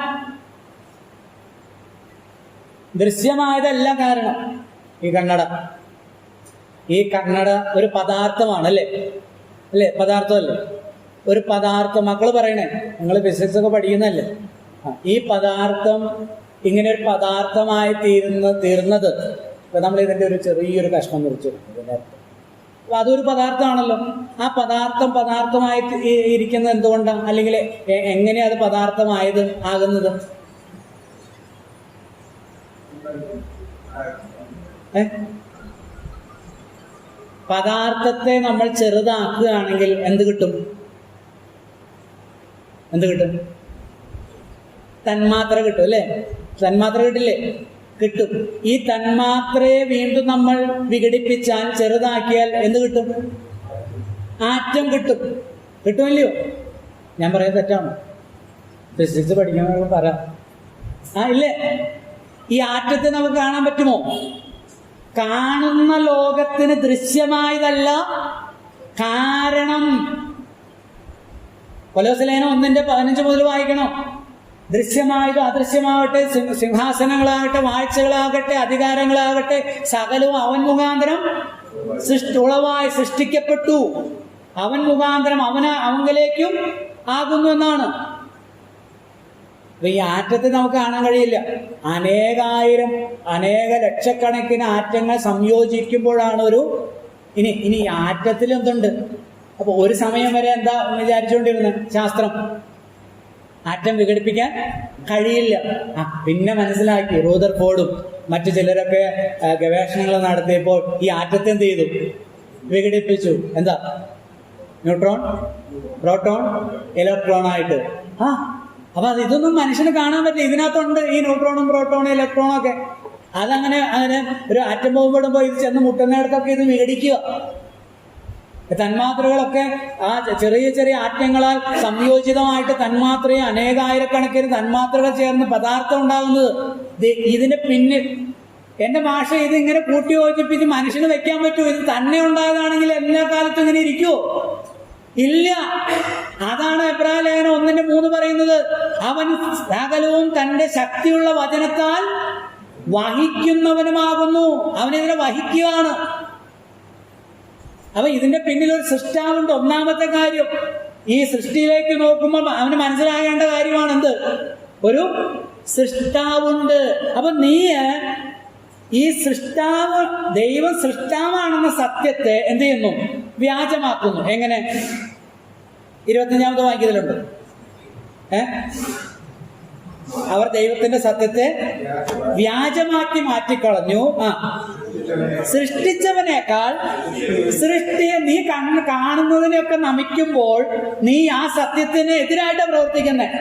ദൃശ്യമായതല്ല കാരണം. ഈ കണ്ണട ഒരു പദാർത്ഥമാണ്, അല്ലേ? പദാർത്ഥമല്ലേ? ഒരു പദാർത്ഥം. മക്കള് പറയണേ, നിങ്ങൾ ഫിസിക്സ് ഒക്കെ പഠിക്കുന്നല്ലേ? ഈ പദാർത്ഥം ഇങ്ങനെ ഒരു പദാർത്ഥമായി തീർന്നത് ഇപ്പൊ നമ്മൾ ഇതിന്റെ ഒരു ചെറിയൊരു കഷ്ണം മുറിച്ചെടുക്കും. അപ്പൊ അതൊരു പദാർത്ഥമാണല്ലോ. ആ പദാർത്ഥമായി ഇരിക്കുന്നത് എന്തുകൊണ്ടാണ്? അല്ലെങ്കിൽ എങ്ങനെയാ അത് പദാർത്ഥമായത് ആകുന്നത്? പദാർത്ഥത്തെ നമ്മൾ ചെറുതാക്കുകയാണെങ്കിൽ എന്ത് കിട്ടും? തന്മാത്ര കിട്ടും, അല്ലേ? തന്മാത്ര കിട്ടില്ലേ? കിട്ടും. ഈ തന്മാത്രയെ വീണ്ടും നമ്മൾ വിഘടിപ്പിച്ചാൽ, ചെറുതാക്കിയാൽ എന്ത് കിട്ടും? ആറ്റം കിട്ടും. കിട്ടുമല്ലയോ? ഞാൻ പറയാൻ തെറ്റാണോ? ഫിസിക്സ് പഠിക്കാൻ പറ. ഇല്ലേ? ഈ ആറ്റത്തെ നമുക്ക് കാണാൻ പറ്റുമോ? കാണുന്ന ലോകത്തിന് ദൃശ്യമായതല്ല കാരണം. കൊലോസ്യർ ലേഖനം 1:15 മുതൽ വായിക്കണം. ദൃശ്യമായതോ അദൃശ്യമാകട്ടെ, സിംഹാസനങ്ങളാകട്ടെ, വാഴ്ചകളാകട്ടെ, അധികാരങ്ങളാകട്ടെ, സകലവും അവൻ മുഖാന്തരം സൃഷ്ടിക്കപ്പെട്ടു. അവൻ മുഖാന്തരം അവങ്കലേക്കും ആകുന്നു എന്നാണ്. അപ്പൊ ഈ ആറ്റത്തെ നമുക്ക് കാണാൻ കഴിയില്ല. അനേക ലക്ഷക്കണക്കിന് ആറ്റങ്ങൾ സംയോജിക്കുമ്പോഴാണ് ഇനി ആറ്റത്തിൽ എന്തുണ്ട്? അപ്പൊ ഒരു സമയം വരെ എന്താ വിചാരിച്ചുകൊണ്ടിരുന്നത് ശാസ്ത്രം? ആറ്റം വിഘടിപ്പിക്കാൻ കഴിയില്ല. പിന്നെ മനസ്സിലാക്കി. റൂദർഫോർഡും മറ്റു ചിലരൊക്കെ ഗവേഷണങ്ങൾ നടത്തിയപ്പോൾ ഈ ആറ്റത്തെ എന്ത് ചെയ്തു? വിഘടിപ്പിച്ചു. എന്താ? ന്യൂട്രോൺ, പ്രോട്ടോൺ, ഇലക്ട്രോൺ ആയിട്ട്. അപ്പൊ ഇതൊന്നും മനുഷ്യന് കാണാൻ പറ്റില്ല. ഇതിനകത്തുണ്ട് ഈ ന്യൂട്രോണും പ്രോട്ടോണും ഇലക്ട്രോണും ഒക്കെ. അങ്ങനെ ഒരു ആറ്റം ബോംബ് ഇടുമ്പോൾ ഇത് ചെന്ന് മുട്ടുന്നിടത്തൊക്കെ ഇത് വിഘടിക്കുക. തന്മാത്രകളൊക്കെ ആ ചെറിയ ചെറിയ ആറ്റങ്ങളാൽ സംയോജിതമായിട്ട് തന്മാത്രയെ അനേകായിരക്കണക്കിന് തന്മാത്രകൾ ചേർന്ന് പദാർത്ഥം ഉണ്ടാകുന്നത്. ഇതിന്റെ പിന്നിൽ എന്റെ ഭാഷ ഇതിങ്ങനെ കൂട്ടി യോജിപ്പിച്ച് മനുഷ്യന് വെക്കാൻ പറ്റുമോ? ഇത് തന്നെ ഉണ്ടായതാണെങ്കിൽ എല്ലാ കാലത്തും ഇങ്ങനെ ഇരിക്കുവോ? ഇല്ല. അതാണ് എബ്രായർ ലേഖനം 1:3 പറയുന്നത്. അവൻ സകലവും തന്റെ ശക്തിയുള്ള വചനത്താൽ വഹിക്കുന്നവനുമാകുന്നു. അവനിതിനെ വഹിക്കുകയാണ്. അപ്പൊ ഇതിന്റെ പിന്നിൽ ഒരു സൃഷ്ടാവുണ്ട്. ഒന്നാമത്തെ കാര്യം, ഈ സൃഷ്ടിയിലേക്ക് നോക്കുമ്പോൾ അവന് മനസ്സിലാകേണ്ട കാര്യമാണ് എന്ത്? ഒരു സൃഷ്ടാവുണ്ട്. അപ്പൊ നീ ഈ സൃഷ്ടാവ്, ദൈവം സൃഷ്ടാവാണെന്ന സത്യത്തെ എന്ത് ചെയ്യുന്നു? വ്യാജമാക്കുന്നു. എങ്ങനെ? 25-ാമത്തെ വാക്യത്തിലുണ്ട്. അവർ ദൈവത്തിന്റെ സത്യത്തെ വ്യാജമാക്കി മാറ്റിക്കളഞ്ഞു. സൃഷ്ടിച്ചവനേക്കാൾ സൃഷ്ടിയെ നീ കാണുന്നതിനെയൊക്കെ നമിക്കുമ്പോൾ നീ ആ സത്യത്തിന് എതിരായിട്ട് പ്രവർത്തിക്കുന്നത്.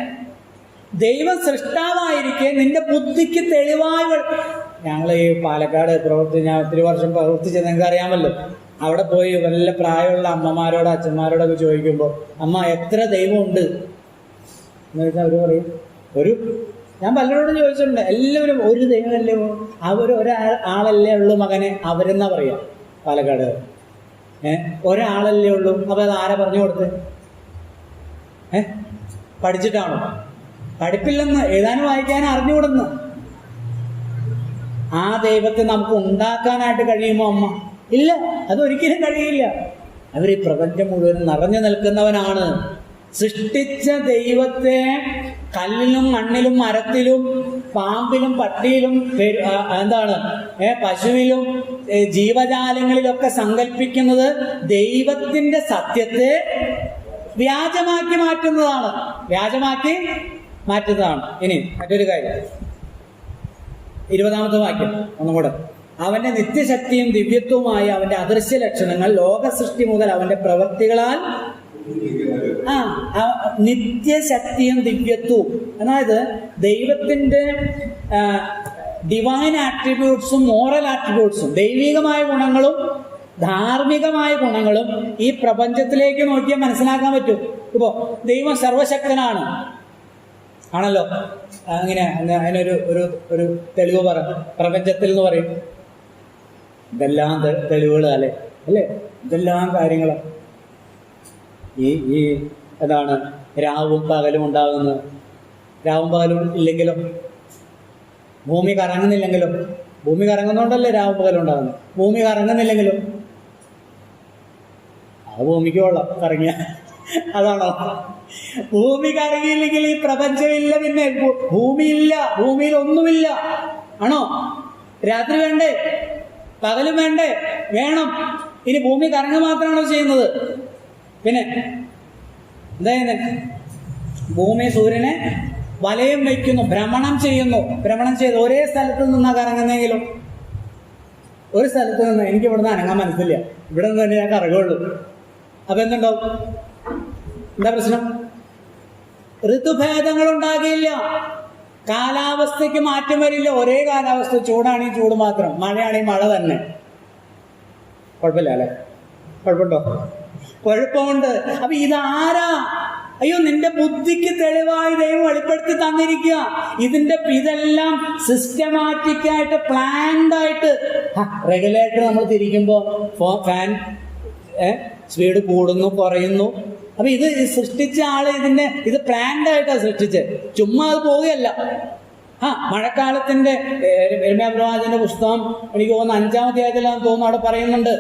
ദൈവം സൃഷ്ടാവായിരിക്കെ നിന്റെ ബുദ്ധിക്ക് തെളിവായി. ഞങ്ങൾ ഈ പാലക്കാട് ഞാൻ ഒത്തിരി വർഷം പ്രവർത്തിച്ചത് നിങ്ങൾക്ക് അറിയാമല്ലോ. അവിടെ പോയി വല്ല പ്രായമുള്ള അമ്മമാരോടോ അച്ഛന്മാരോടൊക്കെ ചോദിക്കുമ്പോൾ അമ്മ എത്ര ദൈവമുണ്ട് എന്ന് വെച്ചാൽ അവർ പറയും ഞാൻ പലരോടും ചോദിച്ചിട്ടുണ്ട്, എല്ലാവരും ഒരു ദൈവമല്ലേ, ഒരാളല്ലേ ഉള്ളൂ മകനെ, അവരെന്നാ പറയാ പാലക്കാട്. ഒരാളല്ലേ ഉള്ളൂ. അപ്പൊ അത് ആരാ പറഞ്ഞു കൊടുത്ത്? പഠിച്ചിട്ടാണോ? പഠിപ്പില്ലെന്ന്, എഴുതാനും വായിക്കാനും അറിഞ്ഞുകൂടുന്നു. ആ ദൈവത്തെ നമുക്ക് ഉണ്ടാക്കാനായിട്ട് കഴിയുമോ അമ്മ? ഇല്ല, അതൊരിക്കലും കഴിയില്ല. അവർ ഈ പ്രപഞ്ചം മുഴുവൻ നിറഞ്ഞു നിൽക്കുന്നവനാണ്. സൃഷ്ടിച്ച ദൈവത്തെ കല്ലിലും മണ്ണിലും മരത്തിലും പാമ്പിലും പട്ടിയിലും പശുവിലും ജീവജാലങ്ങളിലൊക്കെ സങ്കല്പിക്കുന്നത് ദൈവത്തിന്റെ സത്യത്തെ വ്യാജമാക്കി മാറ്റുന്നതാണ്. ഇനി മറ്റൊരു കാര്യം, 20-ാമത്തെ വാക്യം ഒന്നും കൂടെ. അവന്റെ നിത്യശക്തിയും ദിവ്യത്വവുമായ അവന്റെ അദൃശ്യ ലക്ഷണങ്ങൾ ലോക സൃഷ്ടി മുതൽ അവന്റെ പ്രവൃത്തികളാൽ നിത്യശക്തിയും ദിവ്യത്വവും, അതായത് ദൈവത്തിന്റെ ഡിവൈൻ ആട്രിബ്യൂട്ട്സും മോറൽ ആട്രിബ്യൂട്ട്സും, ദൈവികമായ ഗുണങ്ങളും ധാർമ്മികമായ ഗുണങ്ങളും ഈ പ്രപഞ്ചത്തിലേക്ക് നോക്കിയാൽ മനസ്സിലാക്കാൻ പറ്റും. ഇപ്പോ ദൈവം സർവശക്തനാണ് ആണല്ലോ. അങ്ങനെ അതിനൊരു തെളിവ് പറ. പ്രപഞ്ചത്തിൽ എന്ന് പറയും ഇതെല്ലാം തെളിവുകൾ അല്ലേ? ഇതെല്ലാം കാര്യങ്ങളും ഈ രാവും പകലും ഉണ്ടാകുന്നത്. രാവും പകലും ഇല്ലെങ്കിലും, ഭൂമി കറങ്ങുന്നില്ലെങ്കിലും, ഭൂമി കറങ്ങുന്നോണ്ടല്ലേ രാവും പകലും ഉണ്ടാകുന്നത്. ഭൂമി കറങ്ങുന്നില്ലെങ്കിലും ആ ഭൂമിക്ക് കൊള്ളാം കറങ്ങിയ, അതാണോ? ഭൂമി കറങ്ങിയില്ലെങ്കിൽ ഈ പ്രപഞ്ചമില്ല, പിന്നെ ഭൂമിയില്ല, ഭൂമിയിൽ ഒന്നുമില്ല. ആണോ? രാത്രി വേണ്ടേ? പകലും വേണ്ടേ? വേണം. ഇനി ഭൂമി കറങ്ങുക മാത്രമാണോ ചെയ്യുന്നത്? പിന്നെ എന്താ? ഭൂമി സൂര്യനെ വലയം വയ്ക്കുന്നു, ഭ്രമണം ചെയ്ത് ഒരേ സ്ഥലത്ത് നിന്നാ കറങ്ങുന്നെങ്കിലും, ഒരു സ്ഥലത്ത് നിന്ന് എനിക്ക് ഇവിടുന്ന് അനങ്ങാൻ മനസ്സില്ല, ഇവിടെ നിന്ന് തന്നെ ഞാൻ കറങ്ങുള്ളൂ. അപ്പൊ എന്തുണ്ടാവും? എന്താ പ്രശ്നം? ഋതുഭേദങ്ങൾ ഉണ്ടാകില്ല, കാലാവസ്ഥയ്ക്ക് മാറ്റം വരില്ല. ഒരേ കാലാവസ്ഥ, ചൂടാണെങ്കിൽ ചൂട് മാത്രം, മഴയാണെങ്കിൽ മഴ തന്നെ. കുഴപ്പമില്ല അല്ലെ? കുഴപ്പമുണ്ടോ? കുഴപ്പമുണ്ട്. അപ്പൊ ഇതാരാ? അയ്യോ, നിന്റെ ബുദ്ധിക്ക് തെളിവായി ദൈവം വെളിപ്പെടുത്തി തന്നിരിക്കുക. ഇതെല്ലാം സിസ്റ്റമാറ്റിക് ആയിട്ട്, പ്ലാൻഡ് ആയിട്ട്. റെഗുലേറ്റർ നമ്മൾ തിരിക്കുമ്പോ ഫാൻ സ്പീഡ് കൂടുന്നു, കുറയുന്നു. അപ്പൊ ഇത് സൃഷ്ടിച്ച ആള് ഇത് പ്ലാൻഡ് ആയിട്ടാണ് സൃഷ്ടിച്ചത്, ചുമ്മാ അത് പോവുകയല്ല. മഴക്കാലത്തിന്റെ യിരെമ്യാ പ്രവാചകന്റെ പുസ്തകം എനിക്ക് തോന്നുന്നു 5-ാം അധ്യായത്തിലാണെന്ന് തോന്നുന്നു, അവിടെ പറയുന്നുണ്ട്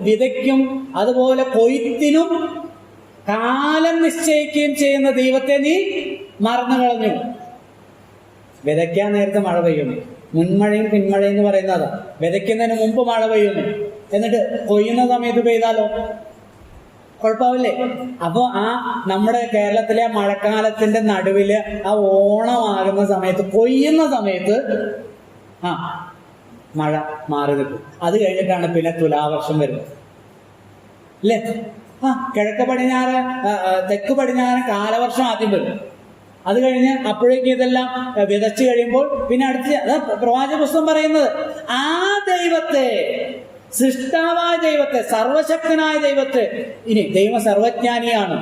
വിതയ്ക്കും അതുപോലെ കൊയ്ത്തിനും കാലം നിശ്ചയിക്കുകയും ചെയ്യുന്ന ദൈവത്തെ നീ മറന്നു കളഞ്ഞു. വിതയ്ക്കാൻ നേരത്തെ മഴ പെയ്യുന്നു, മുൻമഴയും പിന്മഴയും എന്ന് പറയുന്നത്. വിതയ്ക്കുന്നതിന് മുമ്പ് മഴ പെയ്യുന്നു, എന്നിട്ട് കൊയ്യുന്ന സമയത്ത് പെയ്താലോ കുഴപ്പമില്ലേ? അപ്പൊ നമ്മുടെ കേരളത്തിലെ മഴക്കാലത്തിന്റെ നടുവില് ഓണമാകുന്ന സമയത്ത്, കൊയ്യുന്ന സമയത്ത് മഴ മാറി നിൽക്കും. അത് കഴിഞ്ഞിട്ടാണ് പിന്നെ തുലാവർഷം വരുന്നത് അല്ലേ? തെക്ക് പടിഞ്ഞാറ് കാലവർഷം ആദ്യം വരും. അത് കഴിഞ്ഞ് അപ്പോഴേക്കും ഇതെല്ലാം വിതച്ചു കഴിയുമ്പോൾ പിന്നെ പ്രവാചക പുസ്തകം പറയുന്നത് ആ ദൈവത്തെ, സൃഷ്ടാവായ ദൈവത്തെ, സർവശക്തനായ ദൈവത്തെ. ഇനി ദൈവം സർവജ്ഞാനിയാണ്.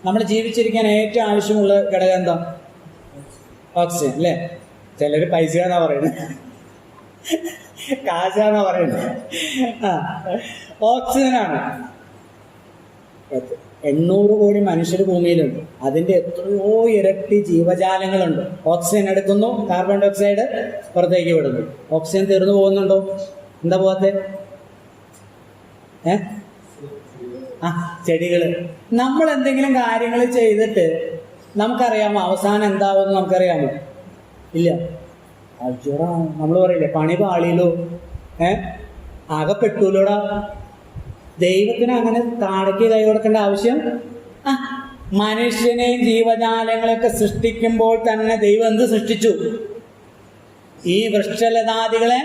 നമ്മൾ ജീവിച്ചിരിക്കാൻ ഏറ്റവും ആവശ്യമുള്ള ഘടകം എന്താ? ഓക്സിജൻ അല്ലേ? ചിലര് പൈസ എന്നാ പറയുന്നത്, കാശാന്നാ പറയുന്നത്. ഓക്സിജനാണ്. 800 കോടി മനുഷ്യർ ഭൂമിയിലുണ്ട്, അതിന്റെ എത്രയോ ഇരട്ടി ജീവജാലങ്ങളുണ്ട്. ഓക്സിജൻ എടുക്കുന്നു, കാർബൺ ഡൈ ഓക്സൈഡ് പുറത്തേക്ക് വിടുന്നു. ഓക്സിജൻ തീർന്നു പോകുന്നുണ്ടോ? എന്താ പോകാത്തെ? ചെടികള്. നമ്മൾ എന്തെങ്കിലും കാര്യങ്ങൾ ചെയ്തിട്ട് നമുക്കറിയാമോ അവസാനം എന്താവുമെന്ന്? നമുക്കറിയാമോ? ഇല്ല. നമ്മൾ പറയില്ലേ, പണി പാളിയിലോ, ആകെപ്പെട്ടൂലോടാ. ദൈവത്തിന് അങ്ങനെ താടയ്ക്ക് കൈ കൊടുക്കേണ്ട ആവശ്യം. മനുഷ്യനെയും ജീവജാലങ്ങളെയൊക്കെ സൃഷ്ടിക്കുമ്പോൾ തന്നെ ദൈവം എന്ത് സൃഷ്ടിച്ചു? ഈ വൃക്ഷലതാദികളെ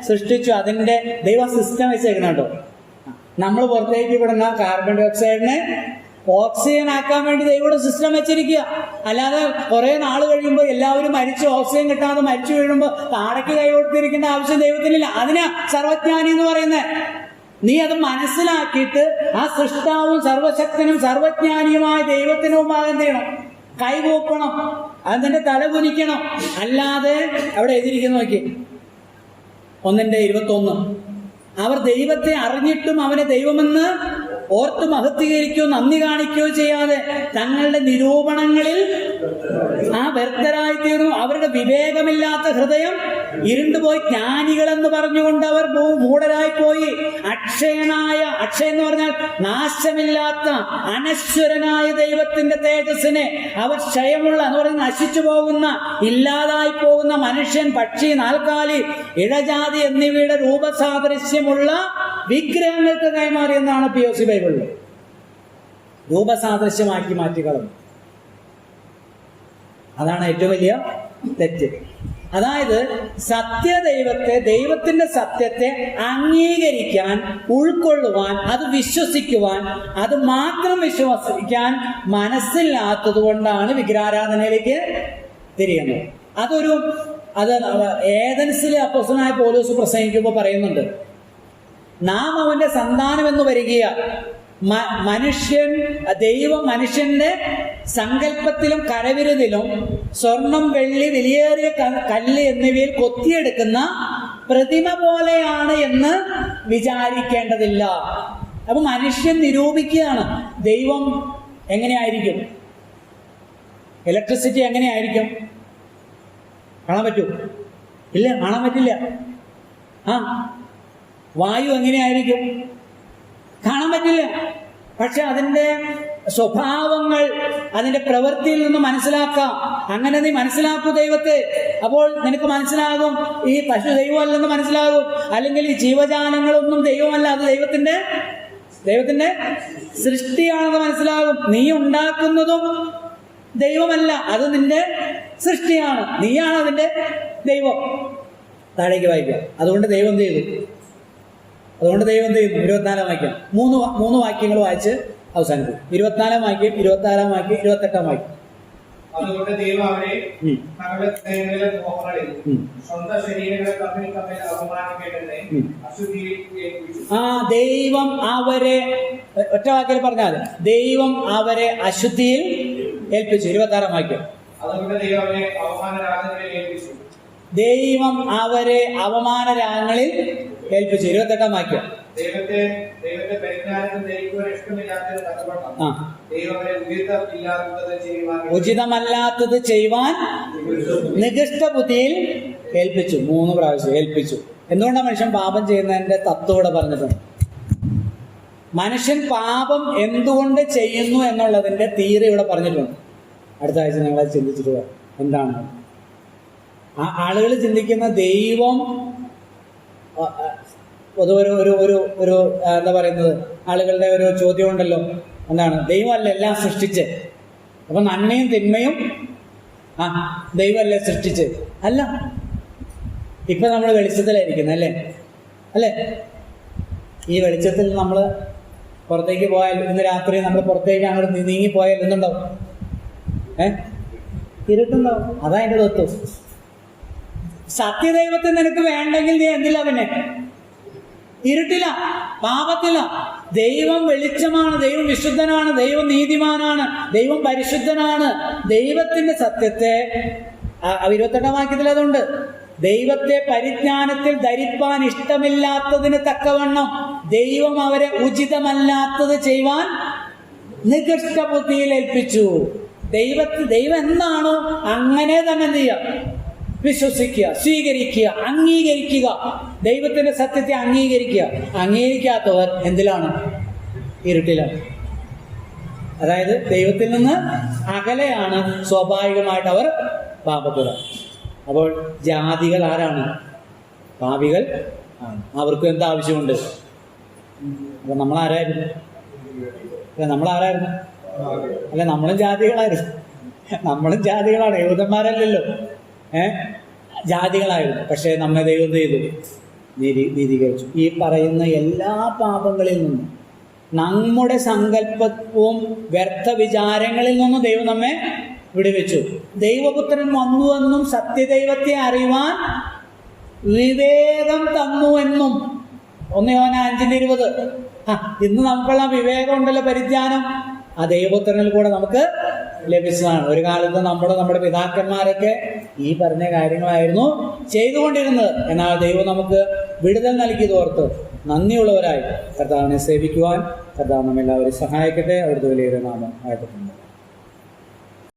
സൃഷ്ടിച്ചു. അതിന്റെ ദൈവം സിസ്റ്റം വെച്ചേക്കണം കേട്ടോ. നമ്മൾ പുറത്തേക്ക് വിടുന്ന കാർബൺ ഡൈ ഓക്സൈഡിനെ ഓക്സിജൻ ആക്കാൻ വേണ്ടി ദൈവം സിസ്റ്റം വെച്ചിരിക്കുക. അല്ലാതെ കുറെ നാൾ കഴിയുമ്പോൾ എല്ലാവരും മരിച്ച് ഓക്സിജൻ കിട്ടാതെ മരിച്ചു വീഴുമ്പോൾ താടയ്ക്ക് കൈ കൊടുത്തിരിക്കേണ്ട ആവശ്യം ദൈവത്തിനില്ല. അതിനാ സർവജ്ഞാനി എന്ന് പറയുന്നത്. നീ അത് മനസ്സിലാക്കിയിട്ട് ആ സൃഷ്ടാവും സർവശക്തനും സർവജ്ഞാനിയുമായ ദൈവത്തിന് മുമ്പാകെ എന്ത് ചെയ്യണം? കൈകൂപ്പണം, അതിന്റെ തല കുനിക്കണം. അല്ലാതെ അവിടെ എഴുതിയിരിക്കുന്നു നോക്കി, 1:21, അവർ ദൈവത്തെ അറിഞ്ഞിട്ടും അവനെ ദൈവമെന്ന് ഓർത്ത് മഹത്വീകരിക്കുകയോ നന്ദി കാണിക്കുകയോ ചെയ്യാതെ തങ്ങളുടെ നിരൂപണങ്ങളിൽ വ്യർത്ഥരായി തീർന്നു. അവരുടെ വിവേകമില്ലാത്ത ഹൃദയം ഇരുണ്ടുപോയി. ജ്ഞാനികളെന്ന് പറഞ്ഞുകൊണ്ട് അവർ മൂഢരായി പോയി. അക്ഷയം എന്ന് പറഞ്ഞാൽ നാശമില്ലാത്ത അനശ്വരനായ ദൈവത്തിന്റെ തേജസ്സിനെ അവർ ക്ഷയമുള്ള എന്ന് പറയുന്നത് നശിച്ചു പോകുന്ന, ഇല്ലാതായി പോകുന്ന മനുഷ്യൻ, പക്ഷി, നാൽക്കാലി, ഇഴജാതി എന്നിവയുടെ രൂപസാദൃശ്യമുള്ള വിഗ്രഹങ്ങൾക്ക് കൈമാറിയെന്നാണ് POC ബൈബിളിൽ. രൂപസാദൃശ്യമാക്കി മാറ്റിക്കളഞ്ഞു. അതാണ് ഏറ്റവും വലിയ തെറ്റ്. അതായത് സത്യദൈവത്തെ, ദൈവത്തിന്റെ സത്യത്തെ അംഗീകരിക്കാൻ, ഉൾക്കൊള്ളുവാൻ, അത് വിശ്വസിക്കുവാൻ, അത് മാത്രം വിശ്വസിക്കാൻ മനസ്സില്ലാത്തത് കൊണ്ടാണ് വിഗ്രഹാരാധനയിലേക്ക് തിരിയുന്നത്. അത് ഏഥൻസിലെ അപ്പോസ്തലനായ പൗലോസ് പ്രസംഗിക്കുമ്പോൾ പറയുന്നുണ്ട്, നാം അവന്റെ സന്താനം എന്ന് വരികയാ. ദൈവം മനുഷ്യന്റെ സങ്കല്പത്തിലും കരവിരുതിലും സ്വർണം, വെള്ളി, വിലയേറിയ കല്ല് എന്നിവയിൽ കൊത്തിയെടുക്കുന്ന പ്രതിമ പോലെയാണ് എന്ന് വിചാരിക്കേണ്ടതില്ല. അപ്പൊ മനുഷ്യൻ നിരൂപിക്കുകയാണ് ദൈവം എങ്ങനെയായിരിക്കും, ഇലക്ട്രിസിറ്റി എങ്ങനെയായിരിക്കും. കാണാൻ പറ്റൂ? ഇല്ല, കാണാൻ പറ്റില്ല. വായു എങ്ങനെയായിരിക്കും? കാണാൻ പറ്റില്ല. പക്ഷെ അതിൻ്റെ സ്വഭാവങ്ങൾ, അതിൻ്റെ പ്രവൃത്തിയിൽ നിന്ന് മനസ്സിലാക്കാം. അങ്ങനെ നീ മനസ്സിലാക്കൂ ദൈവത്തെ. അപ്പോൾ നിനക്ക് മനസ്സിലാകും ഈ പശു ദൈവമല്ലെന്ന് മനസ്സിലാകും. അല്ലെങ്കിൽ ഈ ജീവജാലങ്ങളൊന്നും ദൈവമല്ല, അത് ദൈവത്തിന്റെ സൃഷ്ടിയാണെന്ന് മനസ്സിലാകും. നീ ഉണ്ടാക്കുന്നതും ദൈവമല്ല, അത് നിന്റെ സൃഷ്ടിയാണ്. നീയാണ് അതിന്റെ ദൈവം. താഴേക്ക് വായിക്കാം. അതുകൊണ്ട് ദൈവം എന്ത് ചെയ്തു? 24-ാം വാക്യം, മൂന്ന് വാക്യങ്ങൾ വായിച്ച് അവസാനിക്കും. 24-ാം വാക്യം, 26-ാം വാക്യം, 28-ാം വാക്യം. അതുകൊണ്ട് ദൈവം അവരെ തങ്ങളുടെ ഹൃദയങ്ങളിലെ മോഹങ്ങളിൽ സ്വന്തം ശരീരങ്ങളെ തമ്മിൽ അപമാനിക്കേണ്ടതിനെ അശുദ്ധിയിൽ ഏൽപ്പിച്ചു. ദൈവം അവരെ, ഒറ്റ വാക്കിൽ പറഞ്ഞാൽ ദൈവം അവരെ അശുദ്ധിയിൽ ഏൽപ്പിച്ചു. 26-ാം വാക്യം. അതുകൊണ്ട് ദൈവം അവരെ അവമാനരാഗങ്ങളിൽ ഏൽപ്പിച്ചു. ദൈവം അവരെ അവമാനരാഗങ്ങളിൽ ഏൽപ്പിച്ചു. 28-ാം വാക്യം. ദൈവത്തെ പരിജ്ഞാനത്തിൽ ധരിക്കുവാൻ ഇഷ്ടമില്ലാത്തത് തക്കവണ്ണം ദൈവം അവരെ ഉചിതമല്ലാത്തത് ചെയ്യുവാൻ നികൃഷ്ട ബുദ്ധിയിൽ ഏൽപ്പിച്ചു. 3 പ്രാവശ്യം ഏൽപ്പിച്ചു. എന്തുകൊണ്ടാണ് മനുഷ്യൻ പാപം ചെയ്യുന്നതിന്റെ തത്വം ഇവിടെ പറഞ്ഞിട്ടുണ്ട്. മനുഷ്യൻ പാപം എന്തുകൊണ്ട് ചെയ്യുന്നു എന്നുള്ളതിന്റെ തിയറി ഇവിടെ പറഞ്ഞിട്ടുണ്ട്. അടുത്ത ആഴ്ച ഞങ്ങളത് ചിന്തിച്ചിട്ട് പോകാം. എന്താണ് ആളുകൾ ചിന്തിക്കുന്ന ദൈവം പൊതുവെ ഒരു എന്താ പറയുന്നത്, ആളുകളുടെ ഒരു ചോദ്യം ഉണ്ടല്ലോ, എന്താണ് ദൈവമല്ല എല്ലാം സൃഷ്ടിച്ച്, അപ്പൊ നന്മയും തിന്മയും ദൈവമല്ലേ സൃഷ്ടിച്ച്? അല്ല, ഇപ്പൊ നമ്മൾ വെളിച്ചത്തിലായിരിക്കുന്നത് അല്ലേ? ഈ വെളിച്ചത്തിൽ നമ്മൾ പുറത്തേക്ക് പോയാൽ, ഇന്ന് രാത്രി നമ്മൾ പുറത്തേക്ക് അങ്ങോട്ട് നീങ്ങിപ്പോയാൽ എന്തുണ്ടാവും? ഇരുട്ടുണ്ടാവും. അതാ എൻ്റെ തത്വം. സത്യദൈവത്തെ നിനക്ക് വേണ്ടെങ്കിൽ നീ എന്തില്ല? പിന്നെ ഇരുട്ടില്ല, പാപത്തില്ല. ദൈവം വെളിച്ചമാണ്, ദൈവം വിശുദ്ധനാണ്, ദൈവം നീതിമാനാണ്, ദൈവം പരിശുദ്ധനാണ്. ദൈവത്തിന്റെ സത്യത്തെ 28-ാം വാക്യത്തിൽ അതുണ്ട്. ദൈവത്തെ പരിജ്ഞാനത്തിൽ ധരിപ്പാൻ ഇഷ്ടമില്ലാത്തതിന് തക്കവണ്ണം ദൈവം അവരെ ഉചിതമല്ലാത്തത് ചെയ്യുവാൻ നികൃഷ്ട ബുദ്ധിയിൽ ഏൽപ്പിച്ചു. ദൈവം എന്താണോ അങ്ങനെ തന്നെ എന്ത് ചെയ്യുക? വിശ്വസിക്കുക, സ്വീകരിക്കുക, അംഗീകരിക്കുക. ദൈവത്തിന്റെ സത്യത്തെ അംഗീകരിക്കുക. അംഗീകരിക്കാത്തവർ എന്തിലാണ്? ഇരുട്ടിലാണ്. അതായത് ദൈവത്തിൽ നിന്ന് അകലെയാണ്. സ്വാഭാവികമായിട്ട് അവർ പാപത്തിലാണ്. അപ്പോൾ ജാതികൾ ആരാണ്? പാപികൾ ആണ്. അവർക്കും എന്താ ആവശ്യമുണ്ട്? അപ്പൊ നമ്മളാരായിരുന്നു? അല്ല, നമ്മളും ജാതികളായിരുന്നു. യഹൂദന്മാരല്ലല്ലോ, ജാതികളായിരുന്നു. പക്ഷെ നമ്മെ ദൈവം ചെയ്തു നീതീകരിച്ചു. ഈ പറയുന്ന എല്ലാ പാപങ്ങളിൽ നിന്നും നമ്മുടെ സങ്കല്പവും വ്യർത്ഥ വിചാരങ്ങളിൽ നിന്നും ദൈവം നമ്മെ വിടുവിച്ചു. ദൈവപുത്രൻ വന്നുവെന്നും സത്യദൈവത്തെ അറിയുവാൻ വിവേകം തന്നു എന്നും 1 യോഹന്നാൻ 5:20. ഇന്ന് നമുക്കുള്ള വിവേകം ഉണ്ടല്ലോ, പരിജ്ഞാനം, ആ ദൈവപുത്രനിൽ കൂടെ നമുക്ക് ലഭിച്ചതാണ്. ഒരു കാലത്ത് നമ്മുടെ പിതാക്കന്മാരൊക്കെ ഈ പറഞ്ഞ കാര്യങ്ങളായിരുന്നു ചെയ്തുകൊണ്ടിരുന്നത്. എന്നാൽ ദൈവം നമുക്ക് വിടുതൽ നൽകിയതോർത്ത് നന്ദിയുള്ളവരായി കർത്താവിനെ സേവിക്കുവാൻ കർത്താവ് നമ്മെല്ലാവരും സഹായിക്കട്ടെ. അവിടുത്തെ വലിയൊരു നാമം ആയിട്ടുണ്ട്.